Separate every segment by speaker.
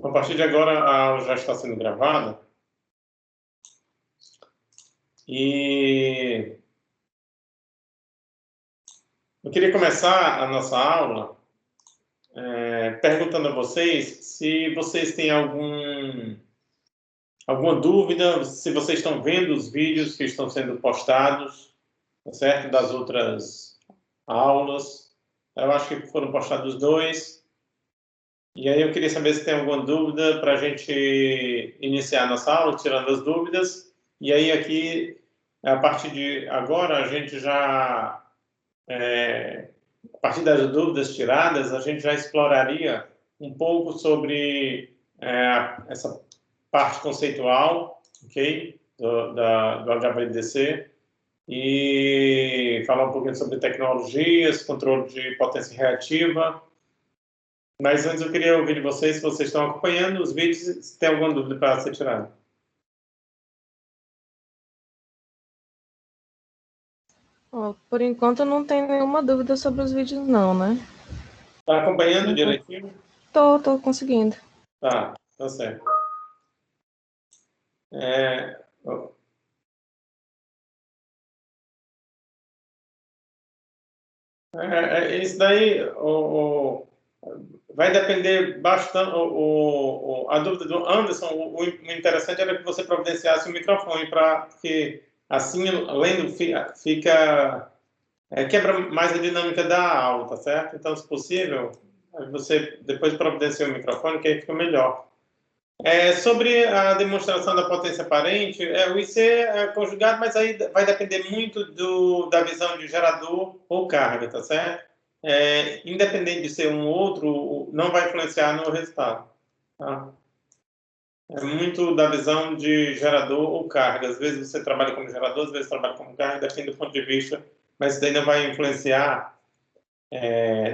Speaker 1: A partir de agora, a aula já está sendo gravada. E eu queria começar a nossa aula perguntando a vocês se vocês têm alguma dúvida, se vocês estão vendo os vídeos que estão sendo postados, tá certo? Das outras aulas. Eu acho que foram postados 2. E aí eu queria saber se tem alguma dúvida para a gente iniciar a nossa aula, tirando as dúvidas. E aí aqui, a partir de agora, a gente já, a partir das dúvidas tiradas, a gente já exploraria um pouco sobre essa parte conceitual, ok? Do HVDC, e falar um pouquinho sobre tecnologias, controle de potência reativa. Mas antes eu queria ouvir de vocês, se vocês estão acompanhando os vídeos, se tem alguma dúvida para ser tirada.
Speaker 2: Por enquanto eu não tenho nenhuma dúvida sobre os vídeos não, né?
Speaker 1: Está acompanhando direitinho?
Speaker 2: Tô conseguindo.
Speaker 1: Tá certo. Isso daí vai depender bastante. A dúvida do Anderson, o interessante era que você providenciasse o microfone, porque assim, lendo, fica quebra mais a dinâmica da aula, tá certo? Então, se possível, você depois providencia o microfone, que aí fica melhor. Sobre a demonstração da potência aparente, o IC é conjugado, mas aí vai depender muito da visão de gerador ou carga, tá certo? Independente de ser um ou outro, não vai influenciar no resultado. Tá? É muito da visão de gerador ou carga. Às vezes você trabalha como gerador, às vezes trabalha como carga, depende do ponto de vista, mas isso daí não vai influenciar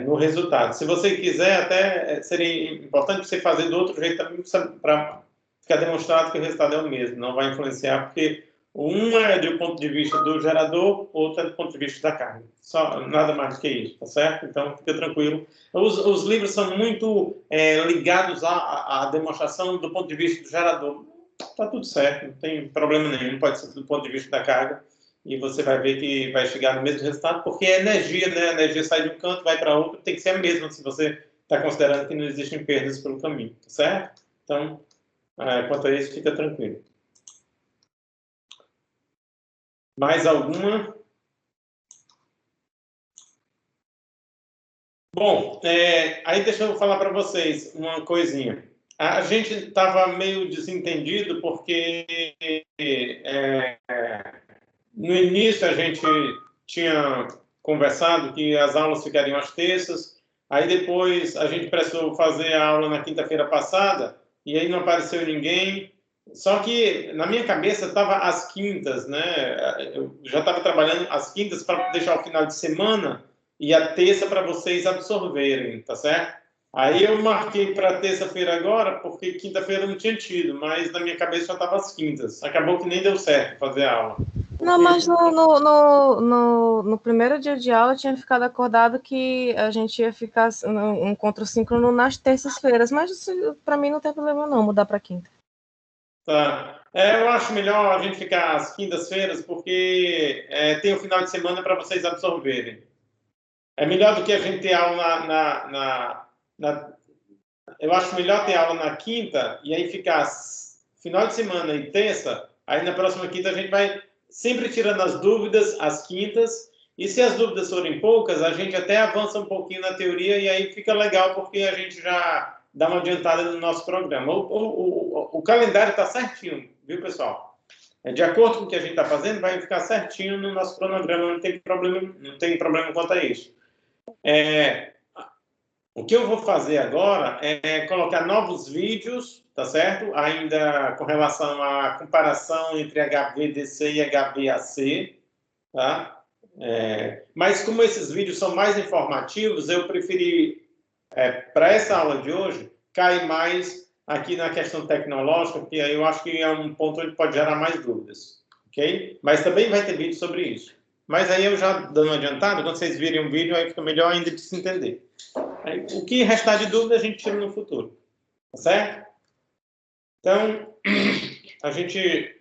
Speaker 1: no resultado. Se você quiser, até seria importante você fazer do outro jeito também, para ficar demonstrado que o resultado é o mesmo. Não vai influenciar, porque um é do ponto de vista do gerador, outro é do ponto de vista da carga. Só, nada mais do que isso, tá certo? Então, fica tranquilo. Os livros são muito ligados à demonstração do ponto de vista do gerador. Tá tudo certo, não tem problema nenhum, pode ser do ponto de vista da carga. E você vai ver que vai chegar no mesmo resultado, porque é energia, né? A energia sai de um canto, vai para outro, tem que ser a mesma, se você está considerando que não existem perdas pelo caminho, tá certo? Então, quanto a isso, fica tranquilo. Mais alguma? Bom, aí deixa eu falar para vocês uma coisinha. A gente estava meio desentendido, porque no início a gente tinha conversado que as aulas ficariam às terças, aí depois a gente precisou fazer a aula na quinta-feira passada, e aí não apareceu ninguém, só que na minha cabeça estava às quintas, né? Eu já estava trabalhando às quintas para deixar o final de semana e a terça para vocês absorverem, tá certo? Aí eu marquei para terça-feira agora, porque quinta-feira não tinha tido, mas na minha cabeça já estava às quintas. Acabou que nem deu certo fazer a aula.
Speaker 2: Não, mas no primeiro dia de aula tinha ficado acordado que a gente ia ficar um encontro síncrono nas terças-feiras, mas para mim não tem problema não mudar para quinta.
Speaker 1: Tá. Eu acho melhor a gente ficar às quintas-feiras, porque tem o final de semana para vocês absorverem. É melhor do que a gente ter aula eu acho melhor ter aula na quinta e aí ficar final de semana e terça, aí na próxima quinta a gente vai sempre tirando as dúvidas às quintas, e se as dúvidas forem poucas, a gente até avança um pouquinho na teoria e aí fica legal, porque a gente já dá uma adiantada no nosso programa. O calendário está certinho, viu, pessoal? De acordo com o que a gente está fazendo, vai ficar certinho no nosso cronograma, não tem problema quanto a isso. O que eu vou fazer agora é colocar novos vídeos, tá certo? Ainda com relação à comparação entre HVDC e HVAC, tá? Mas como esses vídeos são mais informativos, eu preferi, para essa aula de hoje, cair mais aqui na questão tecnológica, porque aí eu acho que é um ponto onde pode gerar mais dúvidas, ok? Mas também vai ter vídeo sobre isso. Mas aí eu já dando uma adiantada, quando vocês virem um vídeo, aí fica melhor ainda de se entender. O que restar de dúvida a gente tira no futuro, tá certo? Então, a gente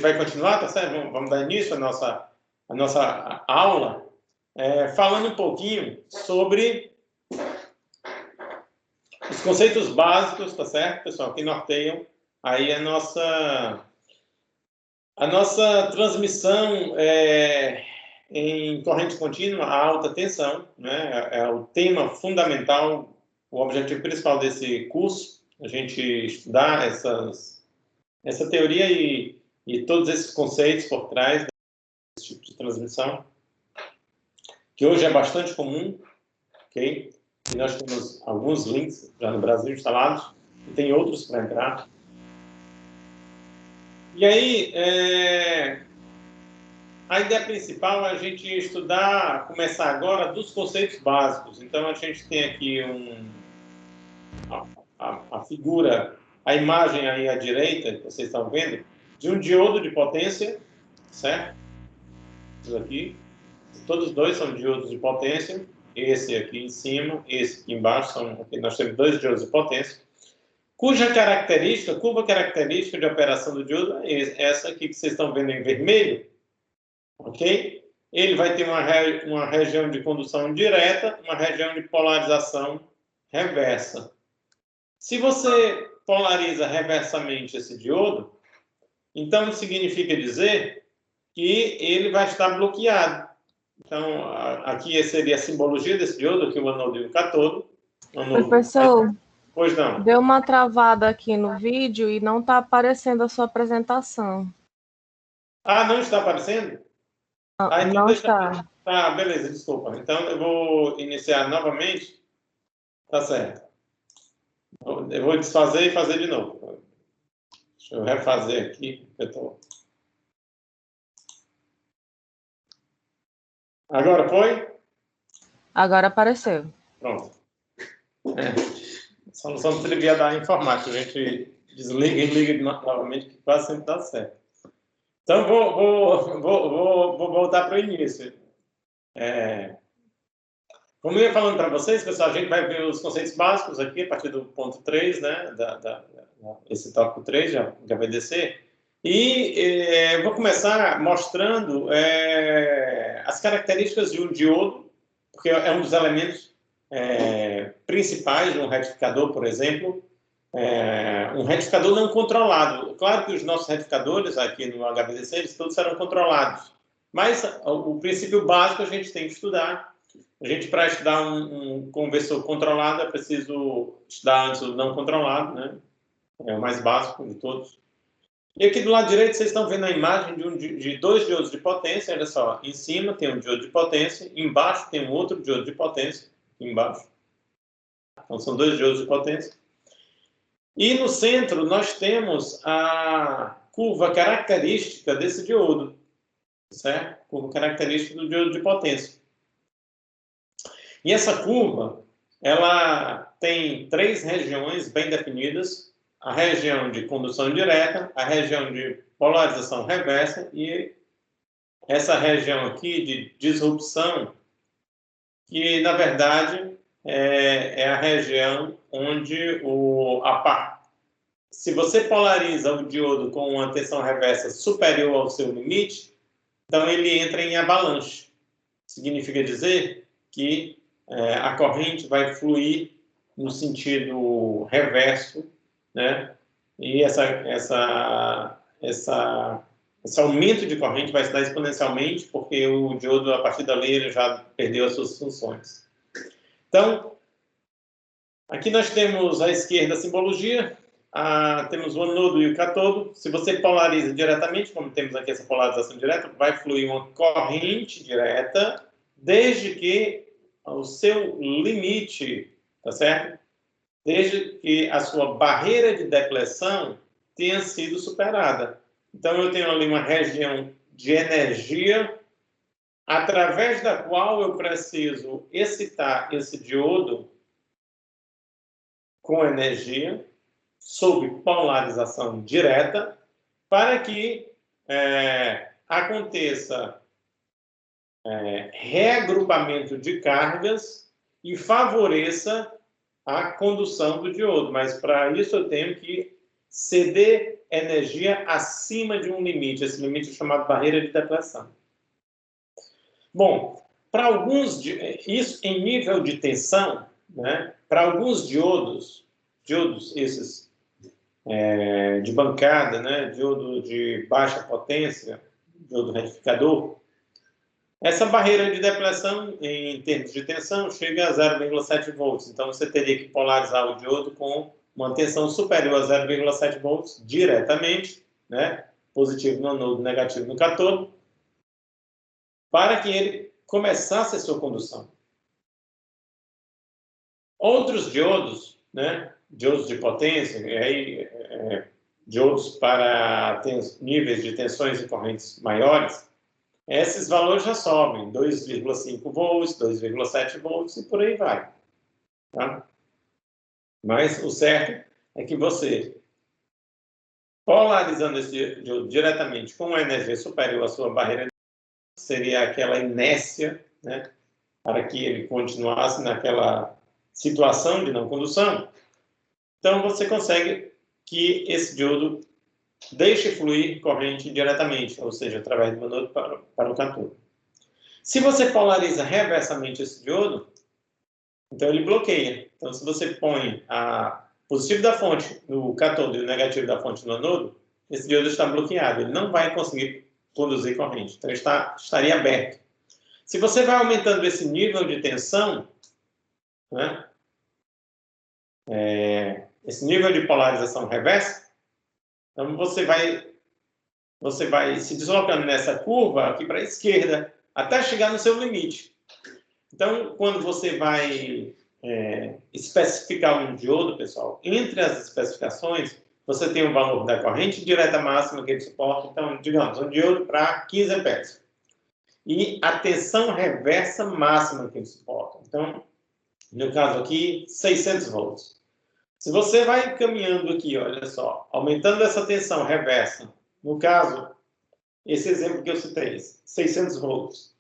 Speaker 1: vai continuar, tá certo? Vamos dar início à nossa aula, falando um pouquinho sobre os conceitos básicos, tá certo, pessoal, que norteiam aí a nossa transmissão em corrente contínua, a alta tensão, né? É o tema fundamental, o objetivo principal desse curso, a gente estudar essa teoria e todos esses conceitos por trás desse tipo de transmissão, que hoje é bastante comum, ok? E nós temos alguns links já no Brasil instalados, e tem outros para entrar. E aí, a ideia principal é a gente estudar, começar agora, dos conceitos básicos. Então, a gente tem aqui a figura, a imagem aí à direita, que vocês estão vendo, de um diodo de potência, certo? Isso aqui. Todos dois são diodos de potência. Esse aqui em cima, esse aqui embaixo, nós temos dois diodos de potência, cuja curva característica de operação do diodo é essa aqui que vocês estão vendo em vermelho, ok? Ele vai ter uma região de condução direta, uma região de polarização reversa. Se você polariza reversamente esse diodo, então significa dizer que ele vai estar bloqueado. Então, aqui seria a simbologia desse diodo, aqui o anodo e o cátodo.
Speaker 2: Professor,
Speaker 1: pois não.
Speaker 2: Deu uma travada aqui no vídeo e não está aparecendo a sua apresentação.
Speaker 1: Ah, não está aparecendo?
Speaker 2: Então não está.
Speaker 1: Tá, beleza, desculpa. Então, eu vou iniciar novamente. Tá certo. Eu vou desfazer e fazer de novo. Deixa eu refazer aqui. Agora foi?
Speaker 2: Agora apareceu.
Speaker 1: Pronto. Solução trivial da informática. A gente desliga e liga novamente, que quase sempre dá certo. Então, vou voltar para o início. Como eu ia falando para vocês, pessoal, a gente vai ver os conceitos básicos aqui, a partir do ponto 3, né? Esse tópico 3 já vai descer. E vou começar mostrando as características de um diodo, porque é um dos elementos principais de um retificador, por exemplo. Um retificador não controlado. Claro que os nossos retificadores aqui no HVDC, eles todos serão controlados. Mas o princípio básico a gente tem que estudar. A gente, para estudar um conversor controlado, é preciso estudar antes o não controlado, né? É o mais básico de todos. E aqui do lado direito, vocês estão vendo a imagem de dois diodos de potência. Olha só, em cima tem um diodo de potência, embaixo tem um outro diodo de potência, embaixo. Então, são dois diodos de potência. E no centro, nós temos a curva característica desse diodo, certo? Curva característica do diodo de potência. E essa curva, ela tem três regiões bem definidas: a região de condução direta, a região de polarização reversa e essa região aqui de disrupção, que na verdade é a região onde se você polariza o diodo com uma tensão reversa superior ao seu limite, então ele entra em avalanche. Significa dizer que a corrente vai fluir no sentido reverso, né? E esse aumento de corrente vai se dar exponencialmente, porque o diodo, a partir dali, ele já perdeu as suas funções. Então, aqui nós temos à esquerda a simbologia, temos o anodo e o cátodo. Se você polariza diretamente, como temos aqui essa polarização direta, vai fluir uma corrente direta, desde que o seu limite, tá certo? Desde que a sua barreira de deflexão tenha sido superada. Então, eu tenho ali uma região de energia através da qual eu preciso excitar esse diodo com energia sob polarização direta para que aconteça reagrupamento de cargas e favoreça a condução do diodo, mas para isso eu tenho que ceder energia acima de um limite. Esse limite é chamado barreira de depleção. Bom, para alguns, isso em nível de tensão, né, para alguns diodos esses de bancada, né, diodo de baixa potência, diodo retificador, essa barreira de depleção, em termos de tensão, chega a 0,7 volts. Então, você teria que polarizar o diodo com uma tensão superior a 0,7 volts diretamente, né, positivo no anodo, negativo no cátodo, para que ele começasse a sua condução. Outros diodos, né, diodos de potência, e aí, diodos para níveis de tensões e correntes maiores, esses valores já sobem, 2,5 volts, 2,7 volts e por aí vai. Tá? Mas o certo é que você, polarizando esse diodo diretamente com uma energia superior à sua barreira, seria aquela inércia, né, para que ele continuasse naquela situação de não condução. Então, você consegue que esse diodo deixe fluir corrente diretamente, ou seja, através do anodo para o cátodo. Se você polariza reversamente esse diodo, então ele bloqueia. Então, se você põe o positivo da fonte no cátodo e o negativo da fonte no anodo, esse diodo está bloqueado. Ele não vai conseguir conduzir corrente. Então, estaria aberto. Se você vai aumentando esse nível de tensão, né, esse nível de polarização reversa, então você vai se deslocando nessa curva aqui para a esquerda, até chegar no seu limite. Então, quando você vai especificar um diodo, pessoal, entre as especificações, você tem o valor da corrente direta máxima que ele suporta. Então, digamos, um diodo para 15 amperes. E a tensão reversa máxima que ele suporta. Então, no caso aqui, 600 volts. Se você vai caminhando aqui, olha só, aumentando essa tensão reversa, no caso, esse exemplo que eu citei, 600 volts.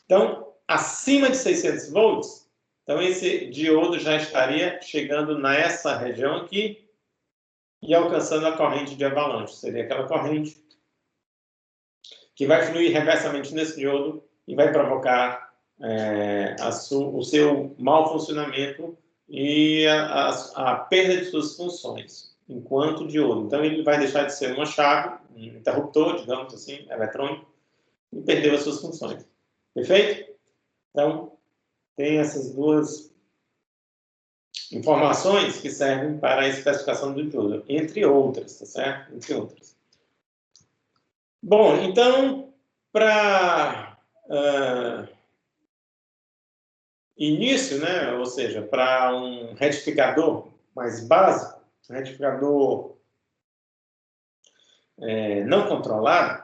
Speaker 1: Então, acima de 600 volts, então esse diodo já estaria chegando nessa região aqui e alcançando a corrente de avalanche. Seria aquela corrente que vai fluir reversamente nesse diodo e vai provocar o seu mau funcionamento e a perda de suas funções enquanto diodo. Então, ele vai deixar de ser uma chave, um interruptor, digamos assim, eletrônico, e perder as suas funções. Perfeito? Então, tem essas duas informações que servem para a especificação do diodo, entre outras, tá certo? Entre outras. Bom, então, para início, né, ou seja, para um retificador mais básico, um retificador não controlado,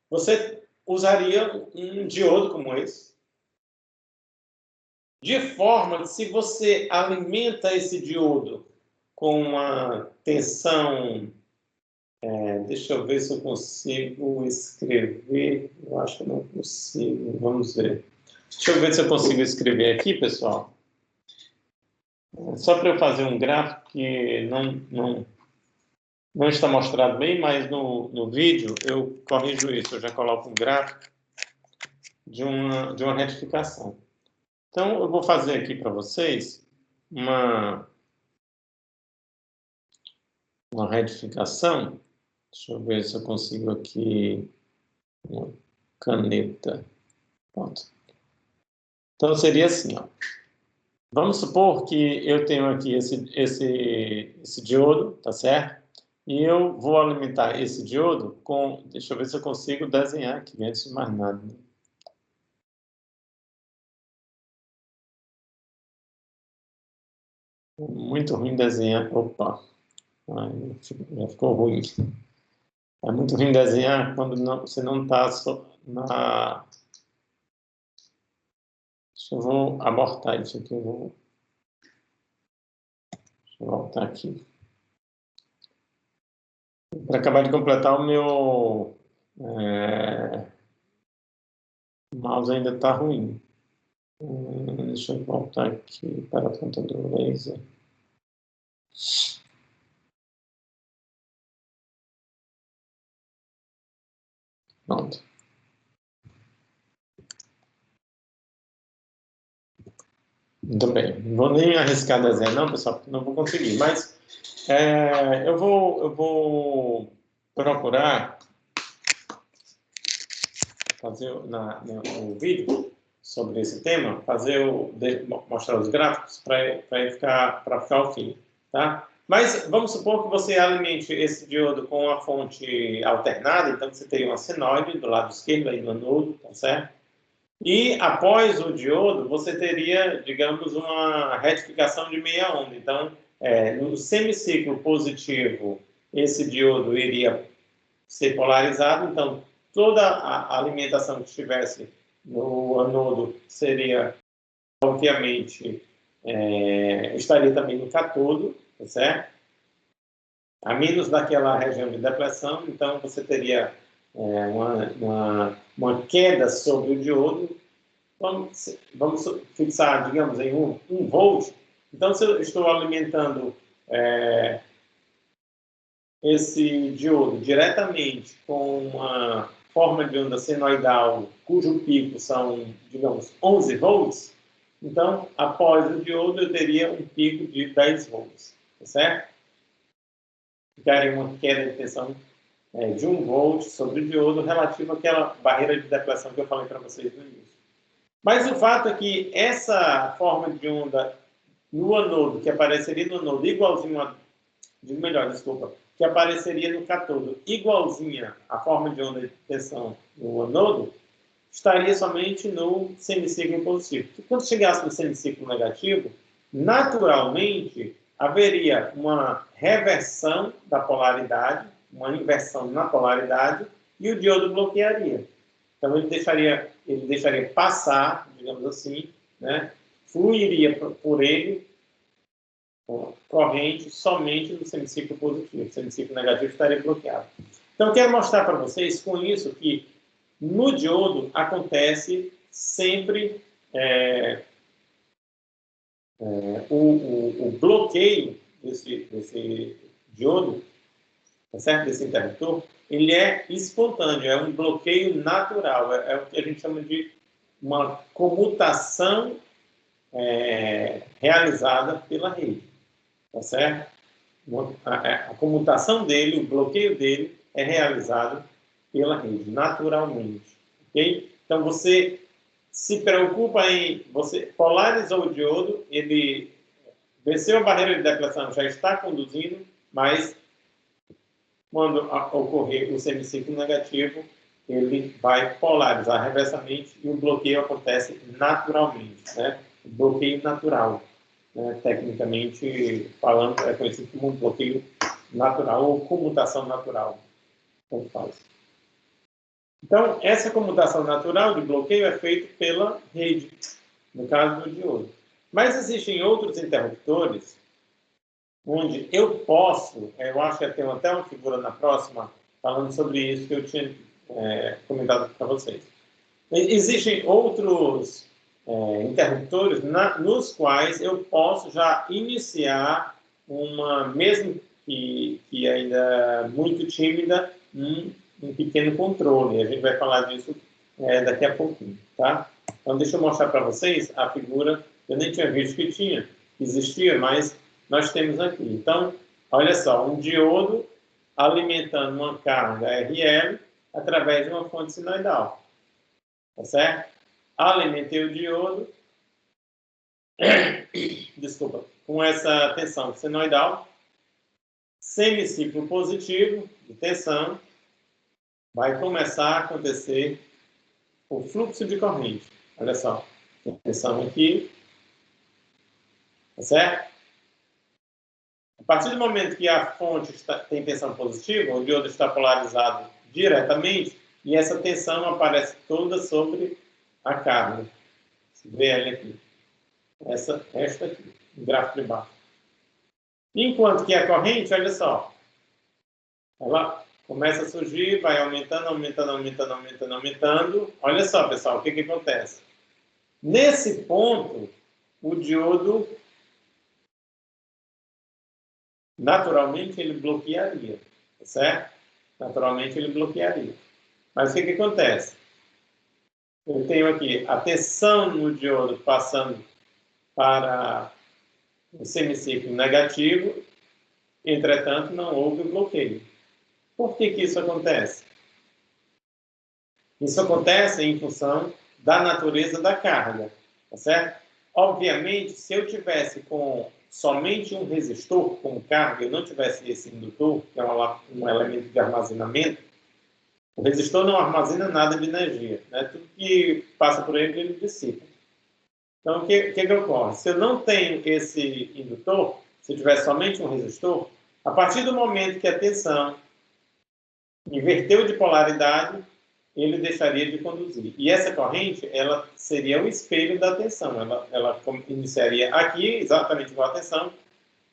Speaker 1: você usaria um diodo como esse, de forma que se você alimenta esse diodo com uma tensão, deixa eu ver se eu consigo escrever, eu acho que não consigo, vamos ver. Deixa eu ver se eu consigo escrever aqui, pessoal. Só para eu fazer um gráfico que não está mostrado bem, mas no vídeo eu corrijo isso. Eu já coloco um gráfico de uma retificação. Então, eu vou fazer aqui para vocês uma retificação. Deixa eu ver se eu consigo aqui uma caneta. Pronto. Então, seria assim, ó. Vamos supor que eu tenho aqui esse diodo, tá certo? E eu vou alimentar esse diodo com... Deixa eu ver se eu consigo desenhar aqui, antes de mais nada. Muito ruim desenhar. Opa! Ai, já ficou ruim. É muito ruim desenhar quando você não está na... Deixa eu vou abortar isso aqui. Deixa eu voltar aqui. Para acabar de completar o meu... O mouse ainda está ruim. Deixa eu voltar aqui para a ponta do laser. Pronto. Muito bem. Não vou nem arriscar desenho, não, pessoal, porque não vou conseguir. Mas eu vou procurar fazer no vídeo sobre esse tema, mostrar os gráficos para ficar o fim, tá? Mas vamos supor que você alimente esse diodo com uma fonte alternada, então você teria uma senoide do lado esquerdo aí no anodo, tá certo? E após o diodo, você teria, digamos, uma retificação de meia onda. Então, no semiciclo positivo, esse diodo iria ser polarizado, então toda a alimentação que estivesse no anodo seria, obviamente, estaria também no catodo, tá certo? A menos daquela região de depressão, então você teria uma queda sobre o diodo. Vamos fixar, digamos, em 1 volt. Então, se eu estou alimentando esse diodo diretamente com uma forma de onda senoidal, cujo pico são, digamos, 11 volts, então, após o diodo, eu teria um pico de 10 volts, tá certo? Ficaria uma queda de tensão de 1 volt sobre o diodo relativo àquela barreira de depressão que eu falei para vocês no início. Mas o fato é que essa forma de onda no anodo, que apareceria no anodo igualzinho a... que apareceria no catodo igualzinha à forma de onda de tensão no anodo, estaria somente no semiciclo positivo. E quando chegasse no semiciclo negativo, naturalmente haveria uma reversão da polaridade, uma inversão na polaridade, e o diodo bloquearia. Então ele deixaria passar, digamos assim, né, fluiria por ele corrente somente no semiciclo positivo. O semiciclo negativo estaria bloqueado. Então, eu quero mostrar para vocês com isso que no diodo acontece sempre o bloqueio desse diodo, tá certo? Desse interruptor, ele é espontâneo, é um bloqueio natural, é o que a gente chama de uma comutação realizada pela rede, tá certo? A comutação dele, o bloqueio dele é realizado pela rede, naturalmente, ok? Então, você se preocupa você polarizou o diodo, ele venceu a barreira de depressão, já está conduzindo, mas quando ocorrer o semiciclo negativo, ele vai polarizar reversamente e o bloqueio acontece naturalmente, né? O bloqueio natural, né? Tecnicamente falando, é conhecido como um bloqueio natural ou comutação natural, como faz. Então, essa comutação natural de bloqueio é feita pela rede, no caso do diodo. Mas existem outros interruptores onde eu acho que tem até uma figura na próxima falando sobre isso que eu tinha comentado para vocês. Existem outros interruptores nos quais eu posso já iniciar mesmo que ainda muito tímida, um pequeno controle. A gente vai falar disso daqui a pouquinho, tá? Então, deixa eu mostrar para vocês a figura. Eu nem tinha visto que existia, mas nós temos aqui. Então, olha só, um diodo alimentando uma carga RL através de uma fonte sinoidal. Tá certo? Alimentei o diodo, desculpa, com essa tensão senoidal, semiciclo positivo de tensão, vai começar a acontecer o fluxo de corrente. Olha só, tensão aqui, tá certo? A partir do momento que a fonte tem tensão positiva, o diodo está polarizado diretamente e essa tensão aparece toda sobre a carga. Você vê ela aqui. Esta aqui, o gráfico de baixo. Enquanto que a corrente, olha só, ela começa a surgir, vai aumentando, aumentando, aumentando, aumentando, aumentando. Olha só, pessoal, o que acontece? Nesse ponto, o diodo naturalmente ele bloquearia, certo? Naturalmente ele bloquearia. Mas o que acontece? Eu tenho aqui a tensão no diodo passando para o semiciclo negativo, entretanto não houve bloqueio. Por que isso acontece? Isso acontece em função da natureza da carga, tá certo? Obviamente, se eu tivesse com somente um resistor como carga e não tivesse esse indutor, que é um elemento de armazenamento, o resistor não armazena nada de energia, né? Tudo que passa por ele dissipa. Então, o que ocorre? Se eu não tenho esse indutor, se eu tiver somente um resistor, a partir do momento que a tensão inverteu de polaridade, ele deixaria de conduzir. E essa corrente, ela seria o espelho da tensão. Ela iniciaria aqui, exatamente igual a tensão,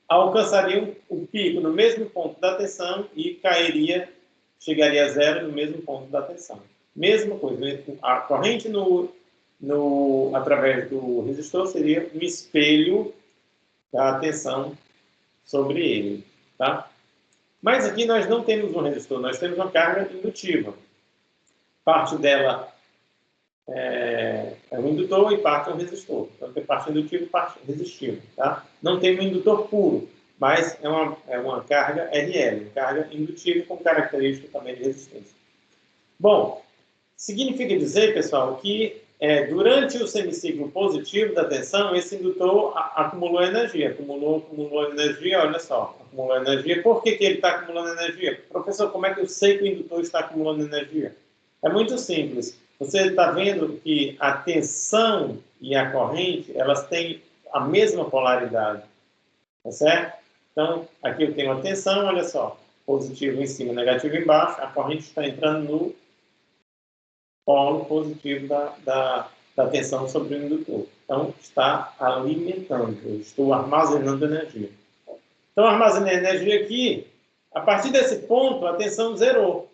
Speaker 1: alcançaria o pico no mesmo ponto da tensão e cairia, chegaria a zero no mesmo ponto da tensão. Mesma coisa, a corrente através do resistor seria um espelho da tensão sobre ele, tá? Mas aqui nós não temos um resistor, nós temos uma carga indutiva. Parte dela é um indutor e parte é um resistor. Então tem parte indutiva e parte resistiva, tá? Não tem um indutor puro, mas é uma carga RL, uma carga indutiva com característica também de resistência. Bom, significa dizer, pessoal, que durante o semiciclo positivo da tensão, esse indutor acumulou energia. Acumulou energia, olha só, acumulou energia. Por que ele está acumulando energia? Professor, como é que eu sei que o indutor está acumulando energia? É muito simples. Você está vendo que a tensão e a corrente, elas têm a mesma polaridade, tá certo? Então, aqui eu tenho a tensão, olha só, positivo em cima, negativo embaixo, a corrente está entrando no polo positivo da tensão sobre o indutor. Então, está alimentando, eu estou armazenando energia. Então, armazenei energia aqui, a partir desse ponto, a tensão zerou.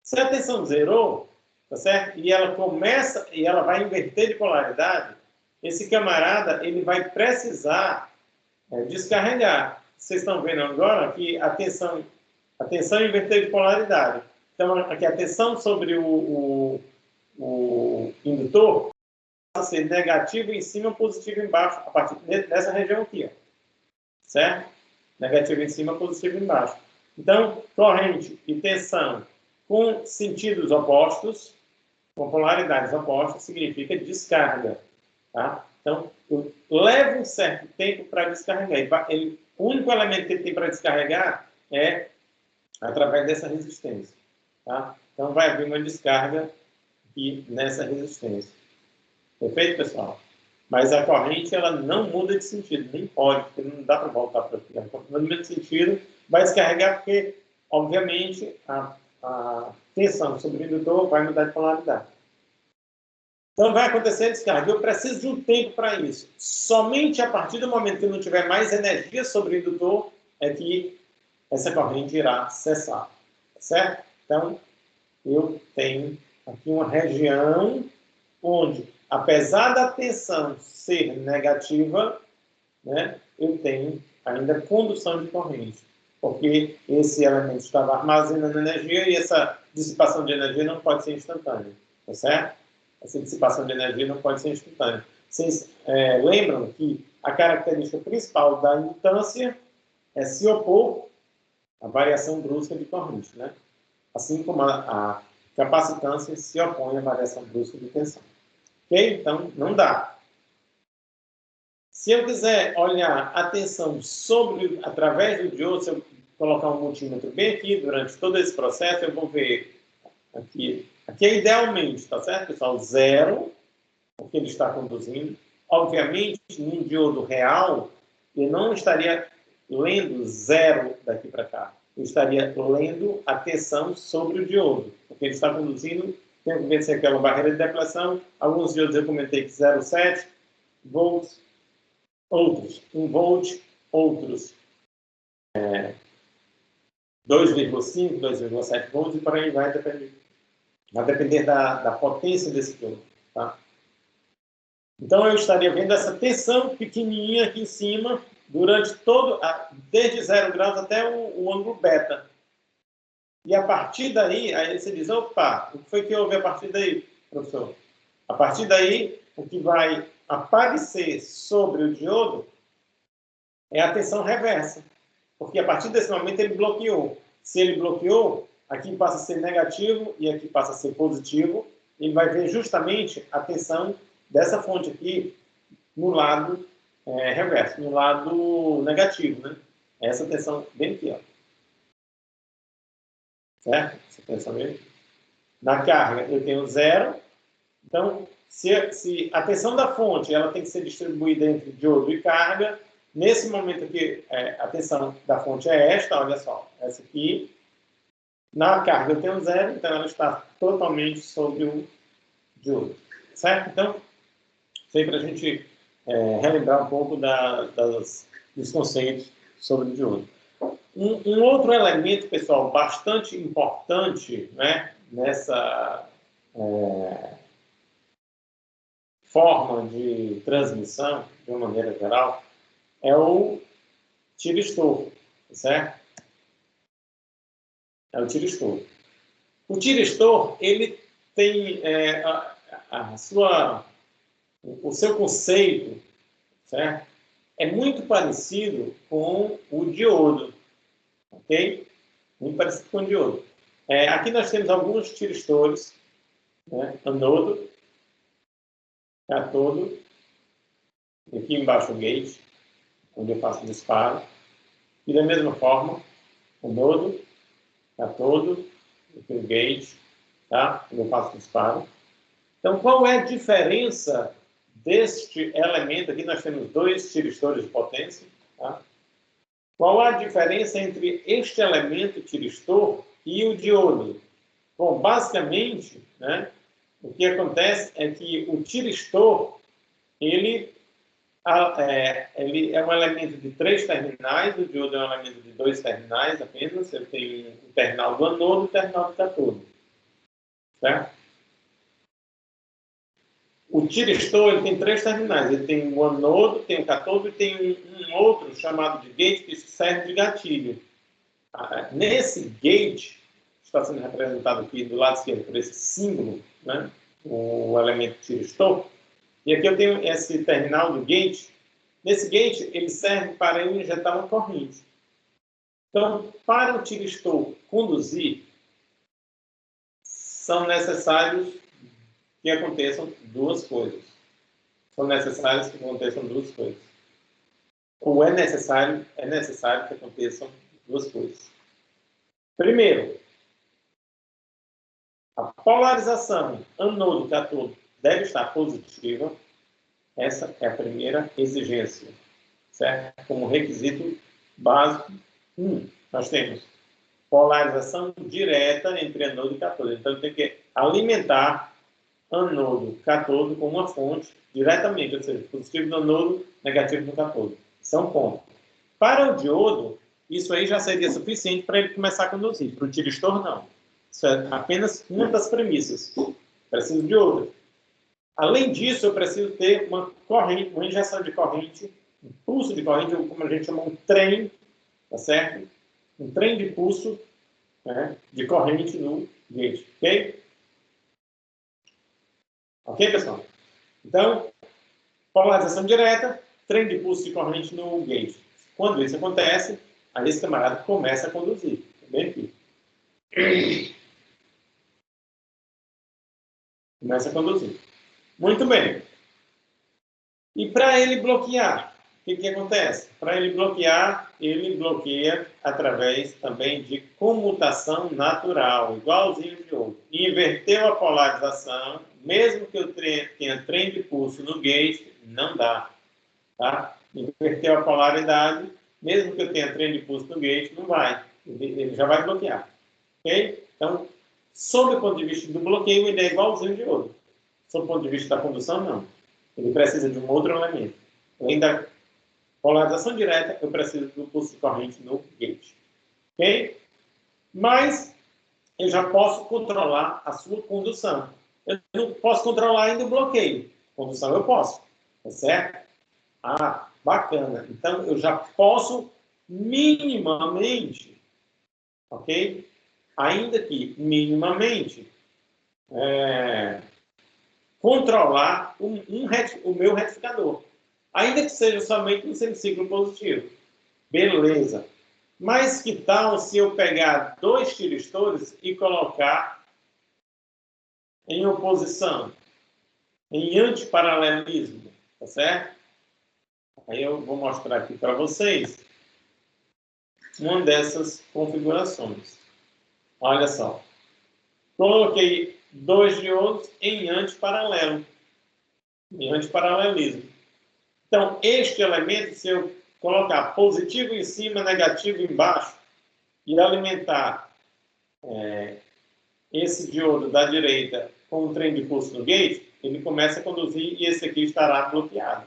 Speaker 1: Se a tensão zerou, tá certo? E ela começa, e ela vai inverter de polaridade, esse camarada, ele vai precisar descarregar. Vocês estão vendo agora que a tensão inverteu de polaridade. Então, aqui a tensão sobre o indutor passa a ser negativo em cima, positivo embaixo, a partir dessa região aqui, ó. Certo? Negativo em cima, positivo embaixo. Então, corrente e tensão com sentidos opostos, com polaridades opostas, significa descarga. Tá? Então, eu levo um certo tempo para descarregar. O único elemento que ele tem para descarregar é através dessa resistência. Tá? Então, vai haver uma descarga aqui nessa resistência. Perfeito, pessoal? Mas a corrente, ela não muda de sentido, nem pode, porque não dá para voltar para aqui. Ela continua no mesmo sentido, vai descarregar porque, obviamente, a tensão sobre o indutor vai mudar de polaridade. Então, vai acontecer a descarga. Eu preciso de um tempo para isso. Somente a partir do momento que eu não tiver mais energia sobre o indutor é que essa corrente irá cessar. Certo? Então, eu tenho aqui uma região onde, apesar da tensão ser negativa, né, eu tenho ainda condução de corrente, porque esse elemento estava armazenando energia e essa dissipação de energia não pode ser instantânea, tá certo? Essa dissipação de energia não pode ser instantânea. Vocês lembram que a característica principal da indutância é se opor à variação brusca de corrente, né? Assim como a capacitância se opõe à variação brusca de tensão. Ok? Então, não dá. Se eu quiser olhar a tensão através do diodo, se eu colocar um multímetro bem aqui, durante todo esse processo, eu vou ver aqui é idealmente, tá certo, pessoal? Zero, porque ele está conduzindo. Obviamente, num diodo real, eu não estaria lendo zero daqui para cá. Eu estaria lendo a tensão sobre o diodo, porque ele está conduzindo, tem que vencer aquela barreira de defleção. Alguns diodos eu comentei que 0,7 volts, outros 1 volt, outros 2,5, 2,7 volts, e por aí vai depender da potência desse diodo. Tá? Então, eu estaria vendo essa tensão pequenininha aqui em cima, durante todo, desde 0 graus até o ângulo beta. E a partir daí, aí você diz, opa, o que foi que houve a partir daí, professor? A partir daí, o que vai aparecer sobre o diodo é a tensão reversa. Porque a partir desse momento ele bloqueou. Se ele bloqueou, aqui passa a ser negativo e aqui passa a ser positivo. Ele vai ver justamente a tensão dessa fonte aqui no lado reverso, no lado negativo, né? Essa tensão bem aqui, ó. Certo? Essa tensão bem. Na carga eu tenho 0. Então, se a tensão da fonte ela tem que ser distribuída entre diodo e carga, nesse momento aqui, a tensão da fonte é esta, olha só, essa aqui. Na carga eu tenho 0, então ela está totalmente sobre o diodo. Certo? Então, isso aí para a gente relembrar um pouco dos conceitos sobre o diodo. Um outro elemento, pessoal, bastante importante, né, nessa forma de transmissão, de uma maneira geral, é o tiristor, certo? É o tiristor. O tiristor, ele tem o seu conceito, certo? É muito parecido com o diodo, ok? Muito parecido com o diodo. Aqui nós temos alguns tiristores, né? Anodo, cátodo, aqui embaixo o gate, onde eu faço o disparo, e da mesma forma, anodo, cátodo, aqui o gate, tá? Onde eu faço o disparo. Então, qual é a diferença deste elemento? Aqui nós temos 2 tiristores de potência, tá? Qual a diferença entre este elemento tiristor e o diodo? Bom, basicamente, né, o que acontece é que o tiristor, ele é um elemento de 3 terminais, o diodo é um elemento de 2 terminais apenas. Ele tem o terminal do anodo e o terminal do cátodo. Certo? O tiristor ele tem 3 terminais. Ele tem o anodo, tem o cátodo e tem um outro chamado de gate que serve de gatilho. Nesse gate, está sendo representado aqui do lado esquerdo por esse símbolo, né, o elemento tiristor. E aqui eu tenho esse terminal do gate. Nesse gate, ele serve para eu injetar uma corrente. Então, para o tiristor conduzir, são necessários que aconteçam 2 coisas. São necessárias que aconteçam 2 coisas. Ou é necessário que aconteçam 2 coisas. Primeiro, a polarização anodo-cátodo deve estar positiva. Essa é a primeira exigência, certo? Como requisito básico, nós temos polarização direta entre anodo e cátodo. Então, tem que alimentar anodo, cátodo com uma fonte diretamente, ou seja, positivo no anodo, negativo no cátodo. Isso é um ponto. Para o diodo, isso aí já seria suficiente para ele começar a conduzir. Para o tiristor, não. Isso é apenas uma das premissas. Preciso de outra. Além disso, eu preciso ter uma corrente, uma injeção de corrente, um pulso de corrente, ou como a gente chama, um trem, tá certo? Um trem de pulso, né, de corrente no gate, ok? Ok, pessoal? Então, polarização direta, trem de pulso de corrente no gate. Quando isso acontece, aí esse camarada começa a conduzir. Bem aqui. Começa a conduzir. Muito bem. E para ele bloquear, o que acontece? Para ele bloqueia através também de comutação natural, igualzinho de outro. Inverteu a polarização, mesmo que eu tenha trem de pulso no gate, não dá. Tá? Inverteu a polaridade, mesmo que eu tenha trem de pulso no gate, não vai. Ele já vai bloquear. Ok? Então, sob o ponto de vista do bloqueio, ele é igualzinho de outro. Sob o ponto de vista da condução, não. Ele precisa de um outro elemento. Além da polarização direta, eu preciso do pulso de corrente no gate. Ok? Mas eu já posso controlar a sua condução. Eu não posso controlar ainda o bloqueio. Condução eu posso. Tá certo? Ah, bacana. Então, eu já posso minimamente, ok? Ainda que minimamente, controlar o meu retificador. Ainda que seja somente um semiciclo positivo. Beleza. Mas que tal se eu pegar 2 tiristores e colocar em oposição, em antiparalelismo, tá certo? Aí eu vou mostrar aqui para vocês uma dessas configurações. Olha só. Coloquei 2 diodos em antiparalelo, em antiparalelismo. Então, este elemento, se eu colocar positivo em cima, negativo embaixo, e alimentar esse diodo da direita com um trem de pulso no gate, ele começa a conduzir e esse aqui estará bloqueado.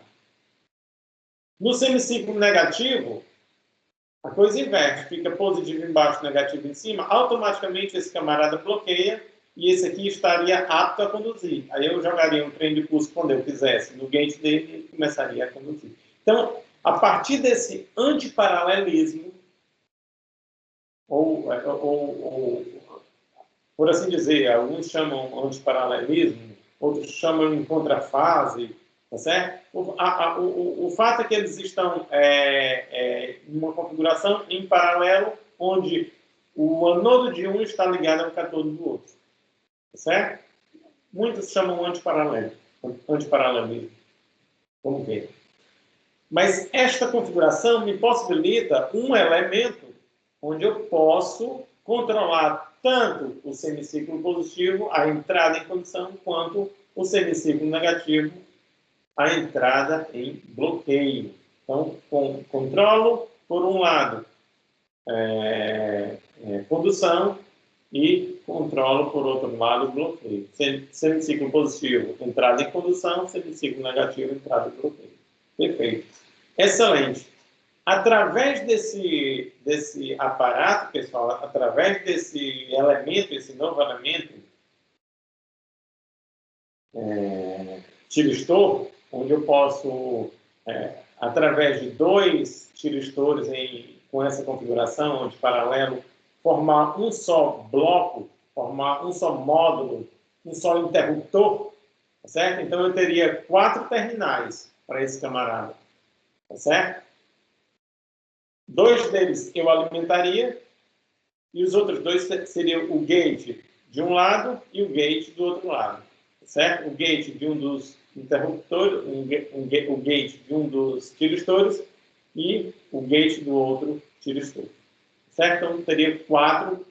Speaker 1: No semiciclo negativo, a coisa inverte, fica positivo embaixo, negativo em cima, automaticamente esse camarada bloqueia e esse aqui estaria apto a conduzir. Aí eu jogaria um trem de pulso quando eu quisesse no gate dele e ele começaria a conduzir. Então, a partir desse antiparalelismo, ou por assim dizer, alguns chamam antiparalelismo, outros chamam em contrafase, tá certo? O fato é que eles estão em uma configuração em paralelo, onde o anodo de um está ligado ao cátodo do outro, tá certo? Muitos chamam antiparalelismo. Vamos ver. Mas esta configuração me possibilita um elemento onde eu posso controlar tanto o semiciclo positivo, a entrada em condição, quanto o semiciclo negativo, a entrada em bloqueio. Então, controlo, por um lado, condução e controlo, por outro lado, bloqueio. Semiciclo positivo, entrada em condução, semiciclo negativo, entrada em bloqueio. Perfeito. Excelente. Através desse aparato, pessoal, através desse elemento, esse novo elemento, tiristor, onde eu posso, através de 2 tiristores com essa configuração, onde paralelo, formar um só bloco, formar um só módulo, um só interruptor, tá certo? Então eu teria 4 terminais para esse camarada, tá certo? 2 deles eu alimentaria e os outros 2 seriam o gate de um lado e o gate do outro lado, certo? O gate de um dos interruptores, o gate de um dos tiristores e o gate do outro tiristor, certo? Então teria 4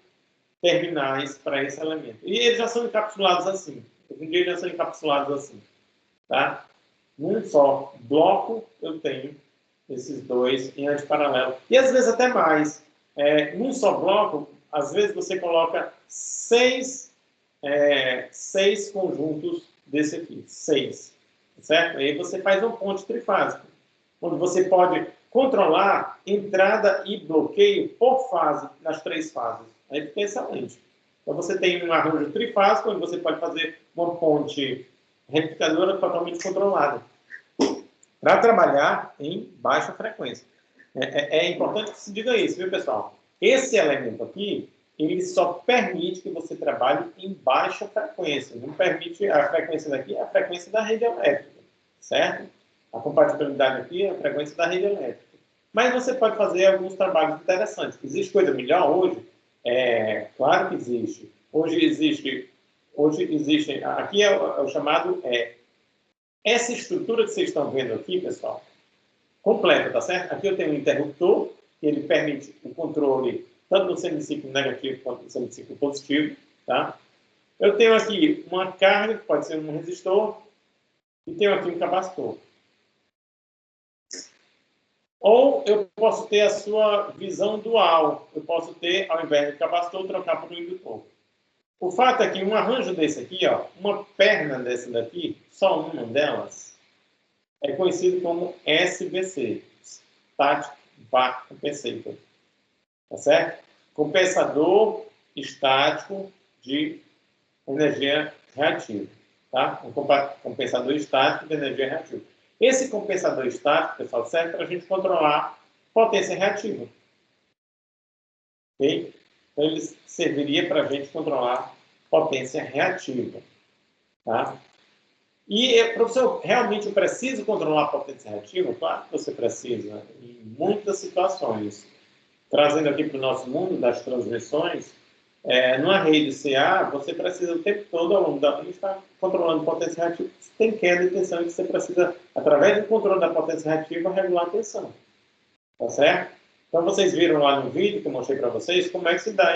Speaker 1: terminais para esse elemento. E eles já são encapsulados assim. Hoje em dia eles já são encapsulados assim, tá? Num só bloco eu tenho esses 2 em antiparalelo. E às vezes até mais. Num só bloco, às vezes você coloca 6 conjuntos desse aqui. 6. Certo? Aí você faz um ponte trifásico, onde você pode controlar entrada e bloqueio por fase, nas 3 fases. Aí fica excelente. Então você tem um arranjo trifásico, onde você pode fazer uma ponte retificadora totalmente controlada, para trabalhar em baixa frequência. É importante que se diga isso, viu, pessoal? Esse elemento aqui, ele só permite que você trabalhe em baixa frequência. Não permite, a frequência daqui é a frequência da rede elétrica, certo? A compatibilidade aqui é a frequência da rede elétrica. Mas você pode fazer alguns trabalhos interessantes. Existe coisa melhor hoje? Claro que existe. Hoje existe, aqui é o chamado essa estrutura que vocês estão vendo aqui, pessoal, completa, tá certo? Aqui eu tenho um interruptor, que ele permite o controle tanto no semiciclo negativo quanto no semiciclo positivo, tá? Eu tenho aqui uma carga, que pode ser um resistor, e tenho aqui um capacitor. Ou eu posso ter a sua visão dual. Eu posso ter, ao invés de capacitor, trocar por um indutor. O fato é que um arranjo desse aqui, ó, uma perna desse daqui, só uma delas, é conhecido como SBC, Static Back Compensator. Tá certo? Compensador estático de energia reativa. Tá? Um compensador estático de energia reativa. Esse compensador estático, pessoal, serve para a gente controlar potência reativa. Ok? Então, ele serviria para a gente controlar potência reativa. Tá? E, professor, realmente eu preciso controlar a potência reativa? Claro que você precisa, em muitas situações. Trazendo aqui para o nosso mundo das transmissões, numa rede CA, você precisa o tempo todo, ao longo da vida, estar controlando potência reativa. Você tem queda e tensão, e você precisa, através do controle da potência reativa, regular a tensão. Tá certo? Então, vocês viram lá no vídeo que eu mostrei para vocês como é que se dá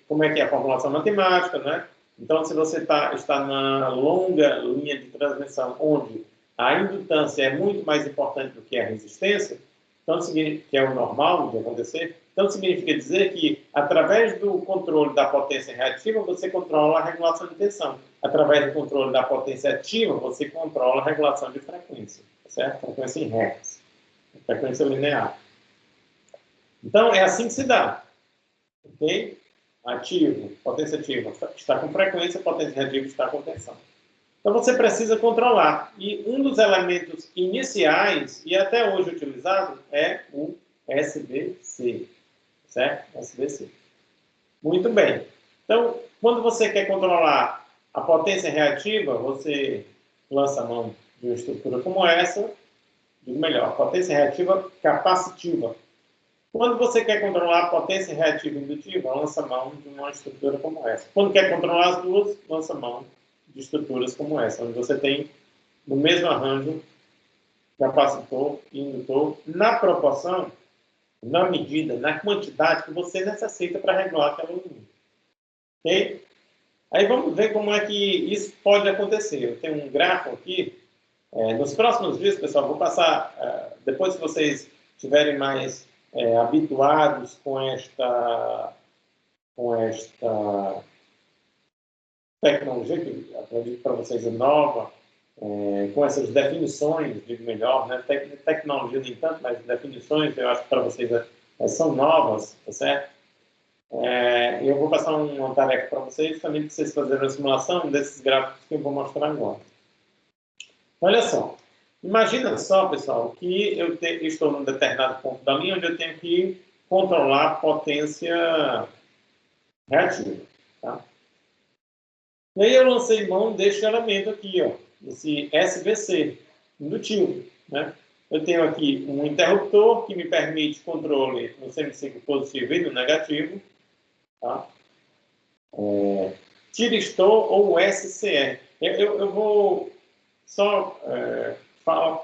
Speaker 1: como é que é a formulação matemática, né? Então, se você está numa longa linha de transmissão onde a indutância é muito mais importante do que a resistência, então, que é o normal de acontecer, então significa dizer que, através do controle da potência reativa, você controla a regulação de tensão. Através do controle da potência ativa, você controla a regulação de frequência, certo? Frequência em hertz, frequência linear. Então, é assim que se dá. Ok? Ativo, potência ativa está com frequência, potência reativa está com tensão. Então, você precisa controlar. E um dos elementos iniciais, e até hoje utilizado, é o SBC. Certo? SBC. Muito bem. Então, quando você quer controlar a potência reativa, você lança a mão de uma estrutura como essa, digo melhor, potência reativa capacitiva. Quando você quer controlar a potência reativa indutiva, lança a mão de uma estrutura como essa. Quando quer controlar as duas, lança a mão de estruturas como essa, onde você tem, no mesmo arranjo, capacitor e indutor, na proporção, na medida, na quantidade que você necessita para regular aquela unidade. Ok? Aí vamos ver como é que isso pode acontecer. Eu tenho um gráfico aqui. Nos próximos dias, pessoal, vou passar, depois que vocês estiverem mais habituados com esta tecnologia, que acredito para vocês é nova, com essas definições, digo melhor, né? Tecnologia nem tanto, mas definições, eu acho que para vocês são novas, tá certo? Eu vou passar uma tarefa para vocês, também para vocês fazerem a simulação desses gráficos que eu vou mostrar agora. Olha só, imagina só, pessoal, que eu estou num determinado ponto da linha onde eu tenho que controlar a potência reativa, tá? E aí eu lancei mão deste elemento aqui, ó, esse SVC, indutivo, né? Eu tenho aqui um interruptor que me permite controle no semiciclo positivo e no negativo, tá? Tiristor ou SCR. Eu vou só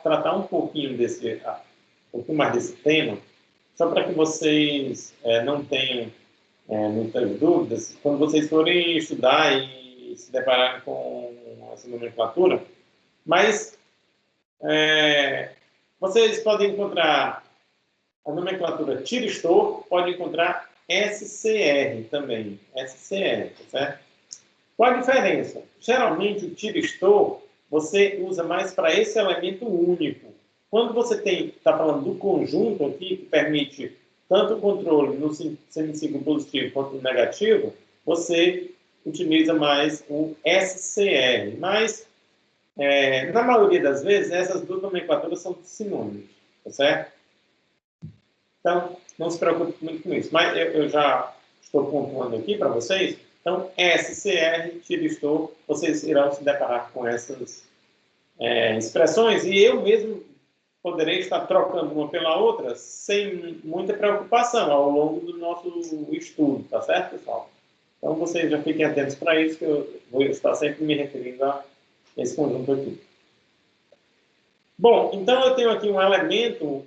Speaker 1: tratar um pouquinho mais desse tema, só para que vocês não tenham muitas dúvidas, quando vocês forem estudar e se depararem com essa nomenclatura. Mas vocês podem encontrar a nomenclatura tiristor, pode encontrar SCR também, SCR, certo? Qual a diferença? Geralmente o tiristor você usa mais para esse elemento único. Quando você está falando do conjunto aqui, que permite tanto o controle no semiciclo positivo quanto no negativo, você utiliza mais o SCR. Mas, na maioria das vezes, essas duas nomenclaturas são sinônimos, tá certo? Então, não se preocupe muito com isso. Mas eu já estou pontuando aqui para vocês. Então, SCR, tiristor, vocês irão se deparar com essas expressões e eu mesmo poderei estar trocando uma pela outra sem muita preocupação ao longo do nosso estudo, tá certo, pessoal? Então, vocês já fiquem atentos para isso, que eu vou estar sempre me referindo a esse conjunto aqui. Bom, então eu tenho aqui um elemento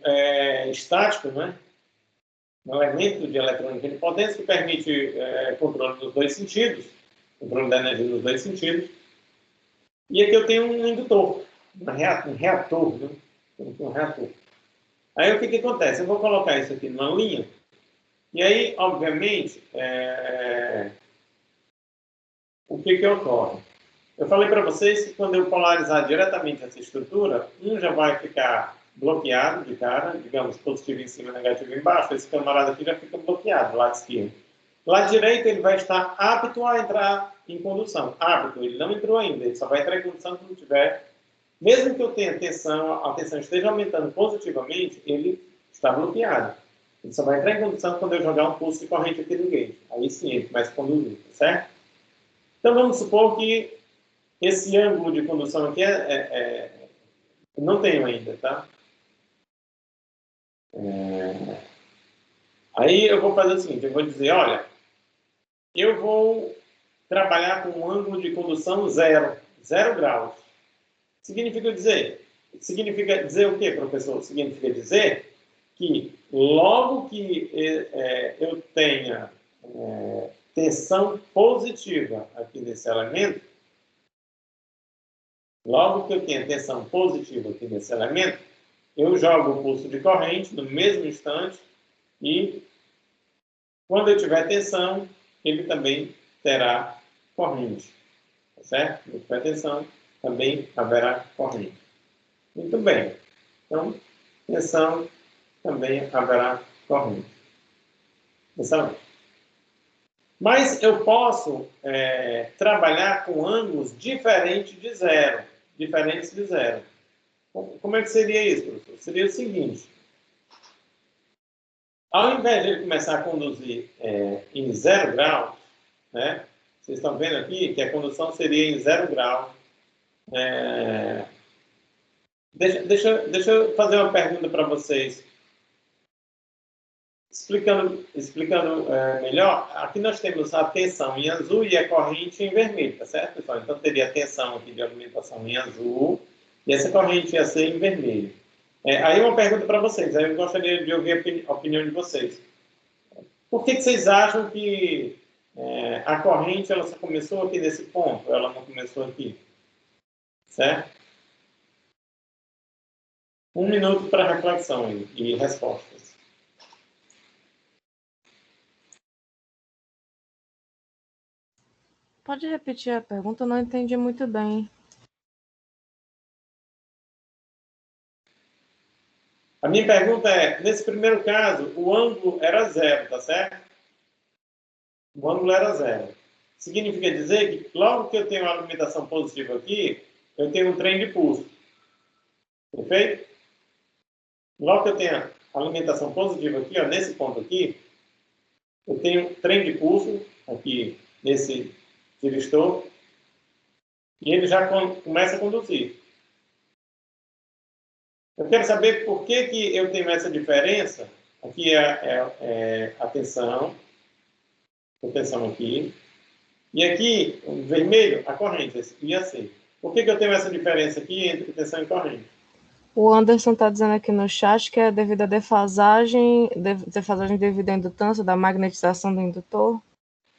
Speaker 1: estático, né? Um elemento de eletrônica de potência que permite controle nos dois sentidos, controle da energia nos dois sentidos. E aqui eu tenho um indutor, um reator, né? Um reator. Aí o que acontece? Eu vou colocar isso aqui numa linha, e aí, obviamente, o que ocorre? Eu falei para vocês que quando eu polarizar diretamente essa estrutura, um já vai ficar bloqueado de cara, digamos, positivo em cima, negativo embaixo, esse camarada aqui já fica bloqueado, lado esquerdo. Lado direito, ele vai estar apto a entrar em condução. Apto, ele não entrou ainda, ele só vai entrar em condução quando tiver Mesmo que eu tenha tensão, a tensão esteja aumentando positivamente, ele está bloqueado. Ele só vai entrar em condução quando eu jogar um pulso de corrente aqui no gate. Aí sim, ele começa a conduzir, tá certo? Então, vamos supor que esse ângulo de condução aqui não tenho ainda, tá? Aí eu vou fazer o seguinte, eu vou dizer, olha, eu vou trabalhar com um ângulo de condução 0 graus. Significa dizer o quê, professor? Significa dizer que logo que eu tenha tensão positiva aqui nesse elemento, eu jogo o pulso de corrente no mesmo instante e quando eu tiver tensão, ele também terá corrente. Tá certo? Se tiver tensão, também haverá corrente. Muito bem. Então, tensão, também haverá corrente. Tensão. Mas eu posso trabalhar com ângulos diferentes de zero. Como é que seria isso, professor? Seria o seguinte. Ao invés de ele começar a conduzir em 0 graus, né? Vocês estão vendo aqui que a condução seria em 0 graus. Deixa eu fazer uma pergunta para vocês. Explicando melhor, aqui nós temos a tensão em azul e a corrente em vermelho, tá certo, pessoal? Então, teria a tensão aqui de alimentação em azul e essa corrente ia ser em vermelho. Aí uma pergunta para vocês, aí eu gostaria de ouvir a opinião de vocês. Por que vocês acham que a corrente ela só começou aqui nesse ponto, ela não começou aqui? Certo? 1 minuto para reflexão e respostas.
Speaker 2: Pode repetir a pergunta? Eu não entendi muito bem.
Speaker 1: A minha pergunta é, nesse primeiro caso, o ângulo era 0, tá certo? O ângulo era 0. Significa dizer que logo que eu tenho uma alimentação positiva aqui, eu tenho um trem de pulso. Perfeito? Logo que eu tenho a alimentação positiva aqui, ó, nesse ponto aqui, eu tenho trem de pulso aqui nesse tiristor e ele já começa a conduzir. Eu quero saber por que eu tenho essa diferença. Aqui é a tensão aqui. E aqui, o vermelho, a corrente, ia ser. Por que eu tenho essa diferença aqui entre tensão e corrente?
Speaker 2: O Anderson está dizendo aqui no chat que é devido à defasagem devido à indutância, da magnetização do indutor.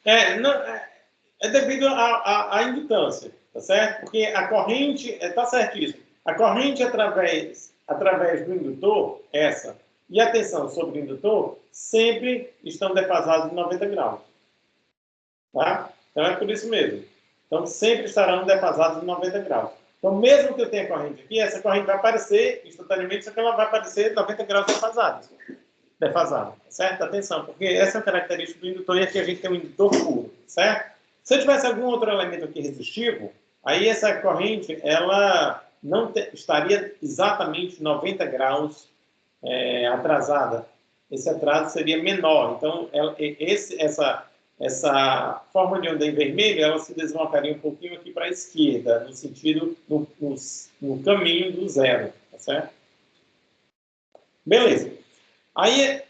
Speaker 1: É devido à indutância, tá certo? Porque a corrente, está certíssimo, a corrente através do indutor, essa, e a tensão sobre o indutor, sempre estão defasados em 90 graus. Tá? Então é por isso mesmo. Então sempre estarão defasados em 90 graus. Então mesmo que eu tenha corrente aqui, essa corrente vai aparecer instantaneamente, só que ela vai aparecer 90 graus defasada, certo? Atenção, porque essa é a característica do indutor e aqui a gente tem um indutor puro, certo? Se eu tivesse algum outro elemento aqui resistivo, aí essa corrente, ela não estaria exatamente 90 graus atrasada. Esse atraso seria menor. Então, essa forma de onda em vermelho, ela se deslocaria um pouquinho aqui para a esquerda, no sentido, no caminho do zero, tá certo? Beleza. Aí,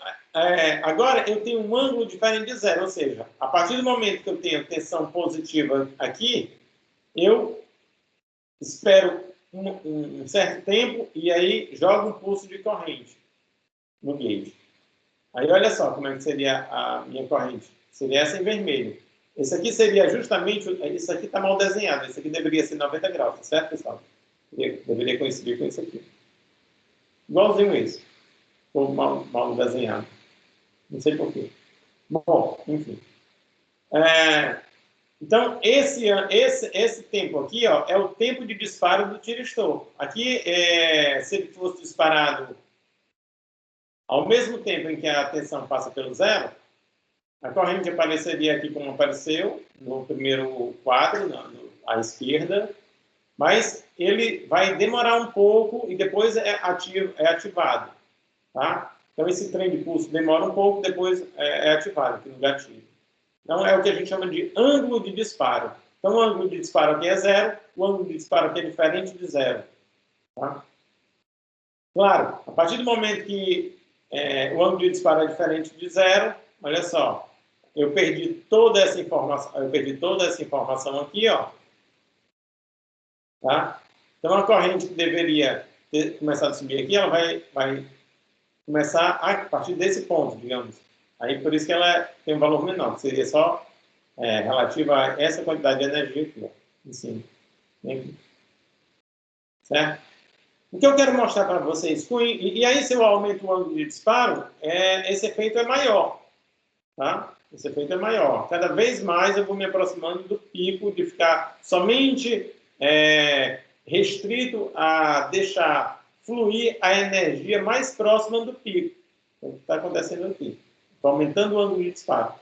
Speaker 1: agora eu tenho um ângulo diferente de zero, ou seja, a partir do momento que eu tenho tensão positiva aqui, eu espero um certo tempo e aí jogo um pulso de corrente no gate. Aí olha só como é que seria a minha corrente. Seria essa em vermelho. Esse aqui seria justamente, isso aqui está mal desenhado, esse aqui deveria ser 90 graus, tá certo, pessoal? Deveria coincidir com isso aqui. Igualzinho isso. Ou mal desenhado. Não sei porquê. Bom, enfim. Então, esse tempo aqui, ó, é o tempo de disparo do tiristor. Aqui, se ele fosse disparado ao mesmo tempo em que a tensão passa pelo zero, a corrente apareceria aqui como apareceu no primeiro quadro, à esquerda, mas ele vai demorar um pouco e depois é ativado, tá? Então, esse trem de pulso demora um pouco, depois é ativado aqui no gatilho. Então, é o que a gente chama de ângulo de disparo. Então, o ângulo de disparo aqui é zero, o ângulo de disparo aqui é diferente de zero. Tá? Claro, a partir do momento que o ângulo de disparo é diferente de zero, olha só, eu perdi toda essa informação aqui, ó. Tá? Então, a corrente que deveria ter começado a subir aqui, ela vai começar a partir desse ponto, digamos. Aí, por isso que ela tem um valor menor, que seria só relativa a essa quantidade de energia aqui, ó, em cima. Certo? O que eu quero mostrar para vocês, e aí se eu aumento o ângulo de disparo, esse efeito é maior, tá? Esse efeito é maior. Cada vez mais eu vou me aproximando do pico, de ficar somente restrito a deixar fluir a energia mais próxima do pico. É o que está acontecendo aqui. Estou aumentando o ângulo de disparo.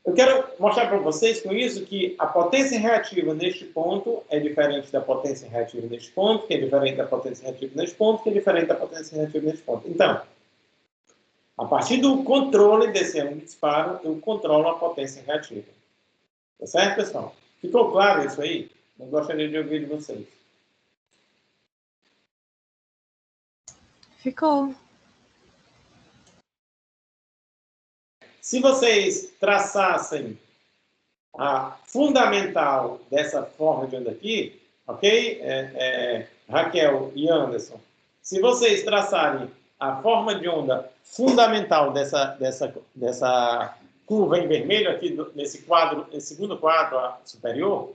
Speaker 1: Eu quero mostrar para vocês com isso que a potência reativa neste ponto é diferente da potência reativa neste ponto, que é diferente da potência reativa neste ponto, que é diferente da potência reativa neste ponto. Então, a partir do controle desse ângulo de disparo, eu controlo a potência reativa. Tá certo, pessoal? Ficou claro isso aí? Eu gostaria de ouvir de vocês.
Speaker 2: Ficou.
Speaker 1: Se vocês traçassem a fundamental dessa forma de onda aqui, ok? Raquel e Anderson, se vocês traçarem a forma de onda fundamental dessa curva em vermelho aqui, nesse quadro, esse segundo quadro superior,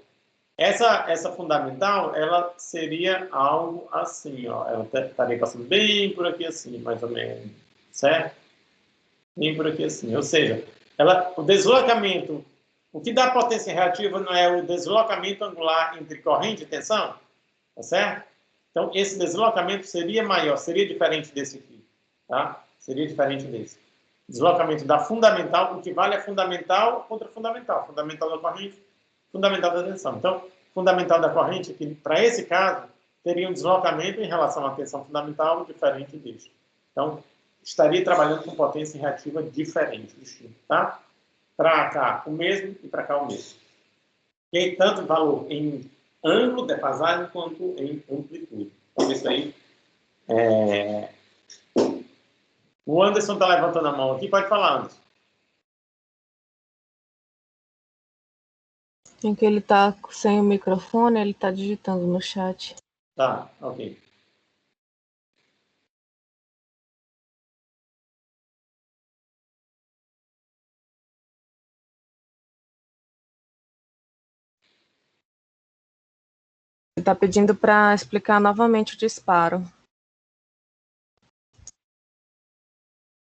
Speaker 1: essa fundamental, ela seria algo assim, ó. Ela estaria passando bem por aqui assim, mais ou menos, certo? Bem por aqui assim. Ou seja, o deslocamento, o que dá potência reativa não é o deslocamento angular entre corrente e tensão, tá certo? Então, esse deslocamento seria maior, seria diferente desse aqui, tá? Seria diferente desse. Deslocamento da fundamental, o que vale é fundamental contra fundamental. Fundamental da corrente, fundamental da tensão. Então, fundamental da corrente, que para esse caso, teria um deslocamento em relação à tensão fundamental diferente deste. Então, estaria trabalhando com potência reativa diferente, distinto, tá? Para cá o mesmo e para cá o mesmo. E tanto valor em ângulo, defasagem, quanto em amplitude. Então, isso aí O Anderson está levantando a mão aqui, pode falar, Anderson.
Speaker 2: Em que ele está sem o microfone, ele está digitando no chat.
Speaker 1: Tá, ok.
Speaker 2: Ele está pedindo para explicar novamente o disparo.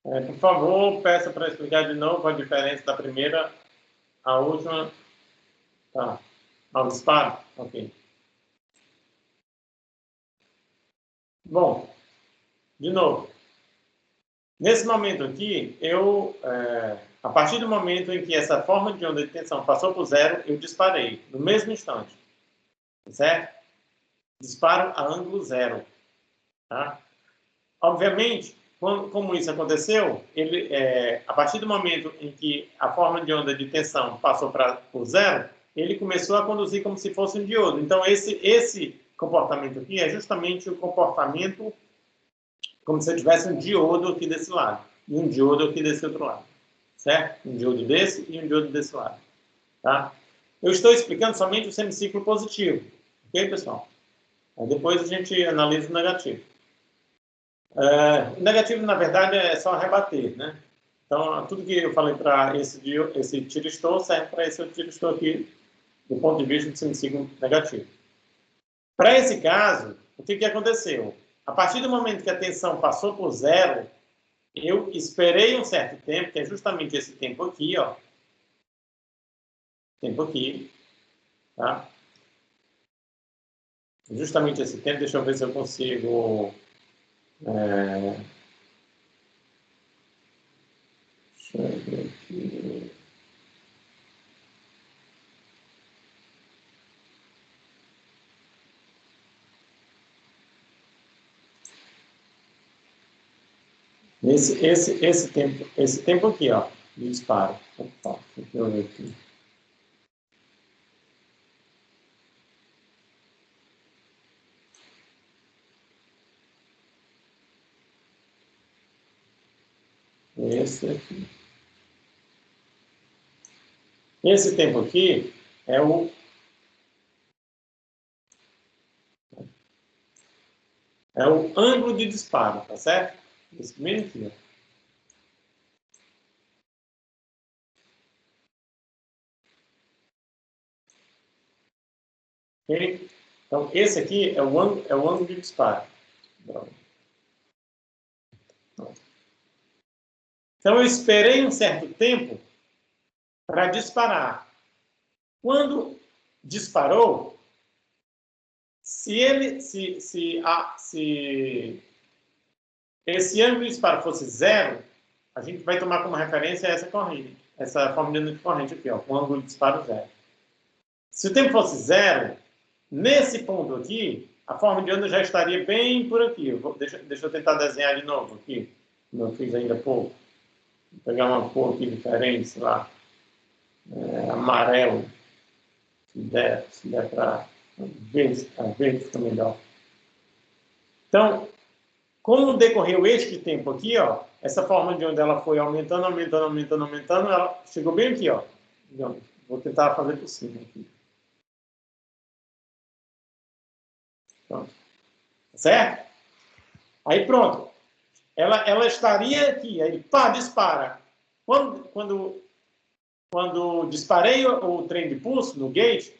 Speaker 1: Por favor, peça para explicar de novo a diferença da primeira à última. Tá. Ao disparo? Ok. Bom, de novo. Nesse momento aqui, a partir do momento em que essa forma de onda de tensão passou por zero, eu disparei, no mesmo instante. Certo? Disparo a ângulo zero. Tá? Obviamente, como isso aconteceu, a partir do momento em que a forma de onda de tensão passou por zero, ele começou a conduzir como se fosse um diodo. Então, esse comportamento aqui é justamente o comportamento como se eu tivesse um diodo aqui desse lado e um diodo aqui desse outro lado. Certo? Um diodo desse e um diodo desse lado. Tá? Eu estou explicando somente o semiciclo positivo. Ok, pessoal? Aí depois a gente analisa o negativo. O negativo, na verdade, é só rebater, né? Então, tudo que eu falei para esse tiristor serve para esse outro tiristor aqui, do ponto de vista do semiciclo negativo. Para esse caso, o que aconteceu? A partir do momento que a tensão passou por zero, eu esperei um certo tempo, que é justamente esse tempo aqui, ó. Tempo aqui, tá? Justamente esse tempo, deixa eu ver se eu consigo... Deixa eu ver aqui... Esse tempo aqui, ó, de disparo. Opa, deixa eu ver aqui. Esse aqui. Esse tempo aqui é o ângulo de disparo, tá certo? Esse primeiro aqui, ó. Okay? Então, esse aqui é o ângulo de disparo. Então, eu esperei um certo tempo para disparar. Quando disparou, se esse ângulo de disparo fosse zero, a gente vai tomar como referência essa corrente, essa forma de onda de corrente aqui, ó, com ângulo de disparo zero. Se o tempo fosse zero, nesse ponto aqui, a forma de onda já estaria bem por aqui. Deixa eu tentar desenhar de novo aqui, como eu fiz ainda há pouco. Vou pegar uma cor aqui diferente, sei lá, amarelo, se der para ver fica melhor. Então, como decorreu este tempo aqui, ó, essa forma de onda ela foi aumentando, ela chegou bem aqui, ó. Vou tentar fazer por cima aqui. Pronto. Certo? Aí pronto. Ela estaria aqui, aí pá, dispara. Quando disparei o trem de pulso no gate,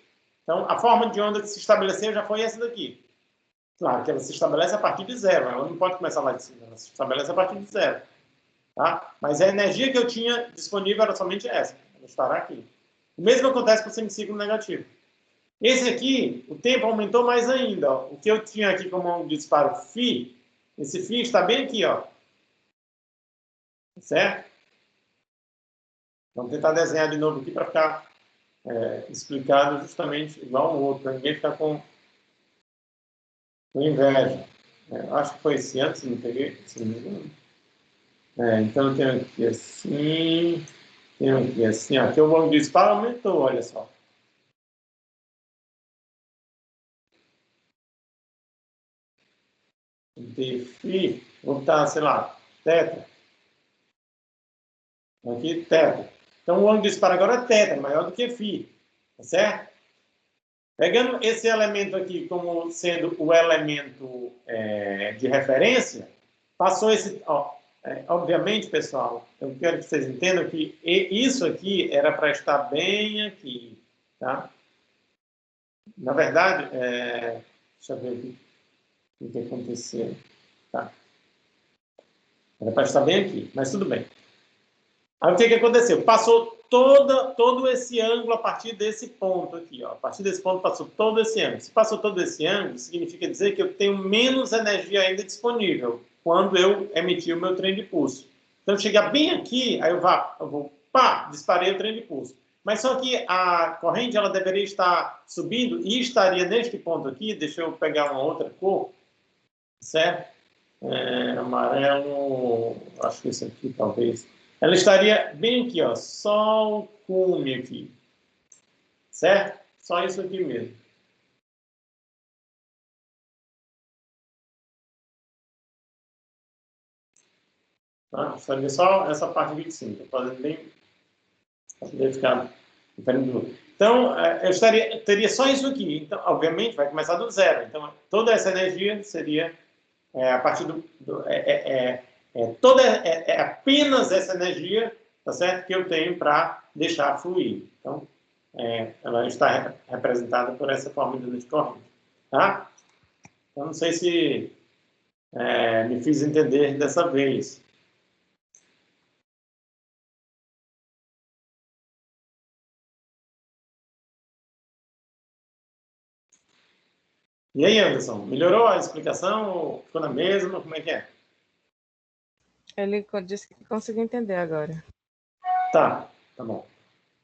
Speaker 1: então a forma de onda que se estabeleceu já foi essa daqui. Claro que ela se estabelece a partir de zero, ela não pode começar lá de cima, ela se estabelece a partir de zero. Tá? Mas a energia que eu tinha disponível era somente essa, ela estará aqui. O mesmo acontece com o semiciclo negativo. Esse aqui, o tempo aumentou mais ainda. Ó. O que eu tinha aqui como um disparo φ, esse φ está bem aqui, ó. Certo? Vamos tentar desenhar de novo aqui para ficar explicado justamente igual ao outro, para ninguém ficar com inveja. Acho que foi esse ano, se não peguei, se não me engano. Então eu tenho aqui assim, tenho aqui assim, ó. Aqui o ângulo de disparo aumentou, olha só. Φ, vou botar, sei lá, θ. Aqui, θ. Então o ângulo de disparo agora é θ, maior do que φ, tá certo? Pegando esse elemento aqui como sendo o elemento de referência, passou esse... Ó, obviamente, pessoal, eu quero que vocês entendam que isso aqui era para estar bem aqui, tá? Na verdade, deixa eu ver aqui o que aconteceu. Tá? Era para estar bem aqui, mas tudo bem. Aí o que aconteceu? Passou todo esse ângulo a partir desse ponto aqui. Ó. A partir desse ponto passou todo esse ângulo. Se passou todo esse ângulo, significa dizer que eu tenho menos energia ainda disponível quando eu emitir o meu trem de pulso. Então, chegar bem aqui, aí eu vou, pá, disparei o trem de pulso. Mas só que a corrente ela deveria estar subindo e estaria neste ponto aqui. Deixa eu pegar uma outra cor, certo? Amarelo, acho que esse aqui talvez. Ela estaria bem aqui, ó, só o cume aqui, certo? Só isso aqui mesmo. Tá? Estaria só essa parte aqui de cima, estou fazendo bem para poder ficar diferente do outro. Então, eu teria só isso aqui. Então, obviamente, vai começar do zero. Então, toda essa energia seria a partir apenas essa energia, tá certo? Que eu tenho para deixar fluir. Então, ela está representada por essa forma de onda de corrente, tá? Então, não sei se me fiz entender dessa vez. E aí, Anderson, melhorou a explicação ou ficou na mesma? Como é que é?
Speaker 2: Ele disse que conseguiu entender agora.
Speaker 1: Tá bom.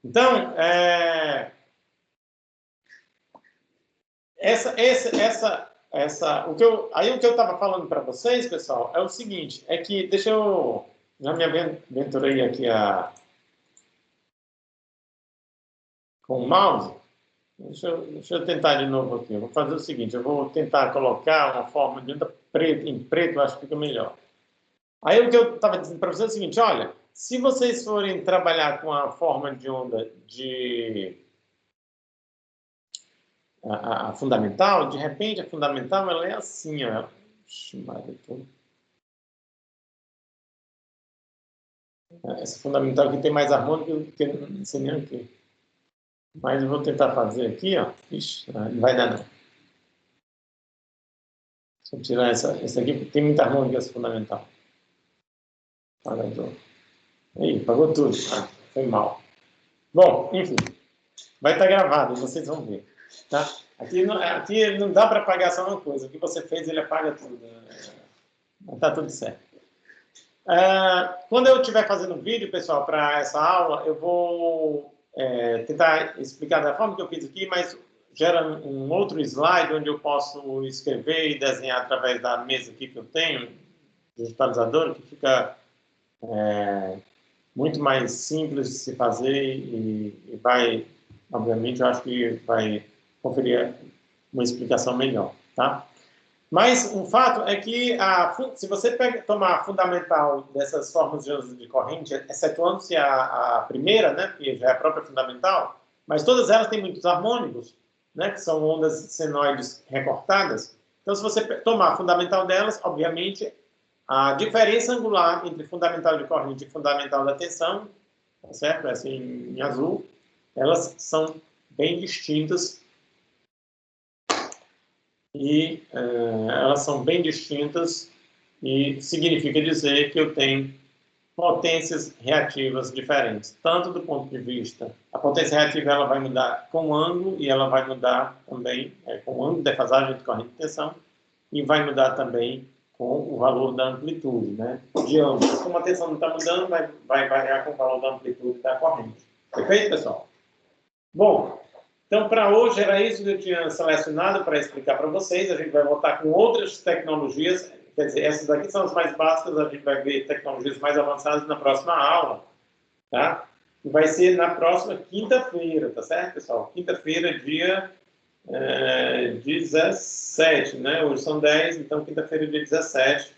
Speaker 1: Então, o que eu estava falando para vocês, pessoal, é o seguinte, é que, deixa eu, já me aventurei aqui com o mouse, deixa eu tentar de novo aqui, eu vou fazer o seguinte, eu vou tentar colocar uma forma de onda em preto, eu acho que fica melhor. Aí o que eu estava dizendo para vocês é o seguinte, olha, se vocês forem trabalhar com a forma de onda a fundamental, de repente a fundamental ela é assim, ó. Essa fundamental aqui tem mais harmônica do que não sei nem aqui. Mas eu vou tentar fazer aqui, ó. Ixi, não vai dar não. Se eu tirar essa aqui, porque tem muita harmônica essa fundamental. Apagou. Aí, apagou tudo. Ah, foi mal. Bom, enfim. Vai estar gravado, vocês vão ver. Tá? Aqui não dá para apagar só uma coisa. O que você fez, ele apaga tudo. Tá tudo certo. Quando eu estiver fazendo vídeo, pessoal, para essa aula, eu vou tentar explicar da forma que eu fiz aqui, mas gera um outro slide onde eu posso escrever e desenhar através da mesa aqui que eu tenho, digitalizador, que fica muito mais simples de se fazer e vai, obviamente, eu acho que vai conferir uma explicação melhor, tá? Mas um fato é que, se você tomar a fundamental dessas formas de corrente, excetuando-se a primeira, né, que já é a própria fundamental, mas todas elas têm muitos harmônicos, né, que são ondas senoides recortadas. Então, se você tomar a fundamental delas, obviamente, a diferença angular entre fundamental de corrente e fundamental da tensão, tá certo? Essa em azul, elas são bem distintas e elas são bem distintas e significa dizer que eu tenho potências reativas diferentes, tanto do ponto de vista, a potência reativa ela vai mudar com o ângulo e ela vai mudar também com o ângulo de defasagem de corrente de tensão e vai mudar também com o valor da amplitude, né, de ambos. Como a tensão não está mudando, vai variar com o valor da amplitude da corrente. Perfeito, pessoal? Bom, então, para hoje, era isso que eu tinha selecionado para explicar para vocês. A gente vai voltar com outras tecnologias. Quer dizer, essas aqui são as mais básicas. A gente vai ver tecnologias mais avançadas na próxima aula, tá? E vai ser na próxima quinta-feira, tá certo, pessoal? Quinta-feira, dia 17, né? Hoje são 10, então quinta-feira, dia 17.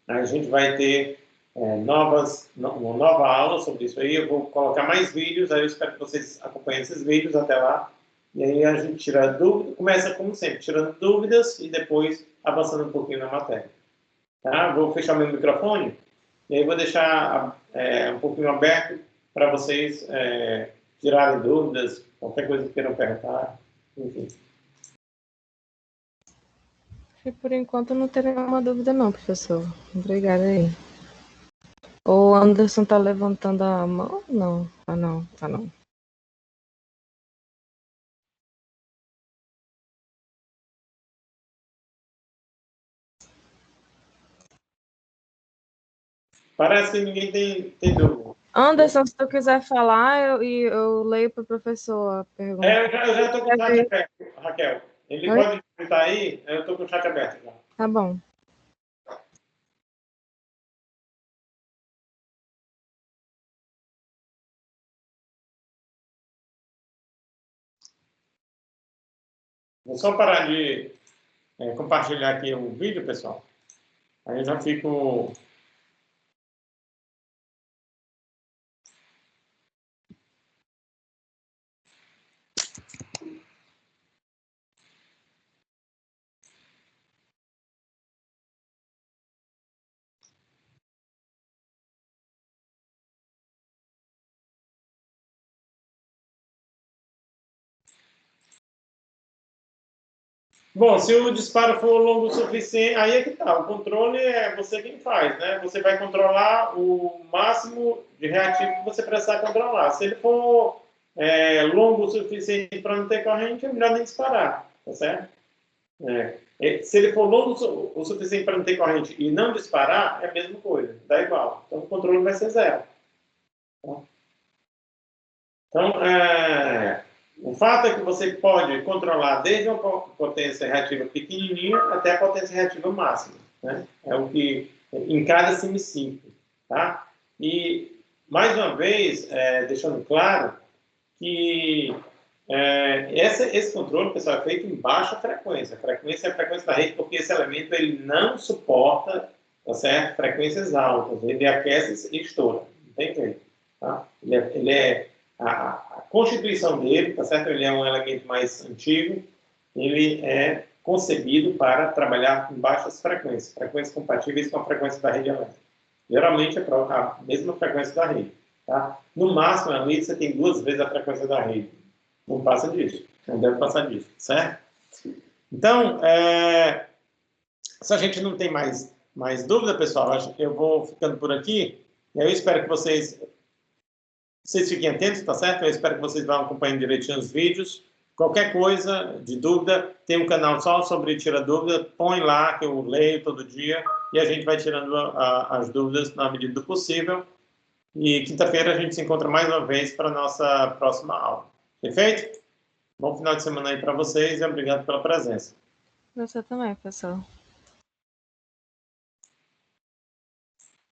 Speaker 1: A gente vai ter uma nova aula sobre isso aí. Eu vou colocar mais vídeos, aí eu espero que vocês acompanhem esses vídeos até lá. E aí a gente tira dúvidas, começa como sempre, tirando dúvidas e depois avançando um pouquinho na matéria. Tá? Vou fechar meu microfone e aí vou deixar um pouquinho aberto para vocês tirarem dúvidas, qualquer coisa que queiram perguntar, enfim.
Speaker 2: E por enquanto não tenho nenhuma dúvida não, professor. Obrigada aí. O Anderson tá levantando a mão? Não, tá não.
Speaker 1: Parece que ninguém tem dúvida.
Speaker 2: Anderson, se tu quiser falar, eu leio para o professor a pergunta.
Speaker 1: Eu já estou com o chat aberto, Raquel. Ele pode comentar aí, eu estou com o chat aberto já.
Speaker 2: Tá bom.
Speaker 1: Vou só parar de compartilhar aqui o vídeo, pessoal. Aí eu já fico... Bom, se o disparo for longo o suficiente, aí é que tá. O controle é você quem faz, né? Você vai controlar o máximo de reativo que você precisar controlar. Se ele for longo o suficiente para não ter corrente, é melhor nem disparar, tá certo? Se ele for longo o suficiente para não ter corrente e não disparar, é a mesma coisa, dá igual. Então o controle vai ser zero. Tá? Então, O fato é que você pode controlar desde uma potência reativa pequenininha até a potência reativa máxima, né? É o que em cada semiciclo, tá? E mais uma vez, deixando claro que esse controle, pessoal, é feito em baixa frequência. A frequência é a frequência da rede, porque esse elemento ele não suporta, tá certo? Frequências altas. Ele aquece e estoura. Não tem jeito. Tá? A constituição dele, tá certo? Ele é um elemento mais antigo. Ele é concebido para trabalhar em baixas frequências. Frequências compatíveis com a frequência da rede elétrica. Geralmente é a mesma frequência da rede. Tá? No máximo, ali, você tem 2 vezes a frequência da rede. Não passa disso. Não deve passar disso, certo? Então, se a gente não tem mais dúvida, pessoal, acho que eu vou ficando por aqui. Eu espero que vocês fiquem atentos, tá certo? Eu espero que vocês vão acompanhando direitinho os vídeos. Qualquer coisa de dúvida, tem um canal só sobre Tira Dúvida, põe lá que eu leio todo dia e a gente vai tirando as dúvidas na medida do possível. E quinta-feira a gente se encontra mais uma vez para a nossa próxima aula. Perfeito? Bom final de semana aí para vocês e obrigado pela presença.
Speaker 2: Você também, pessoal.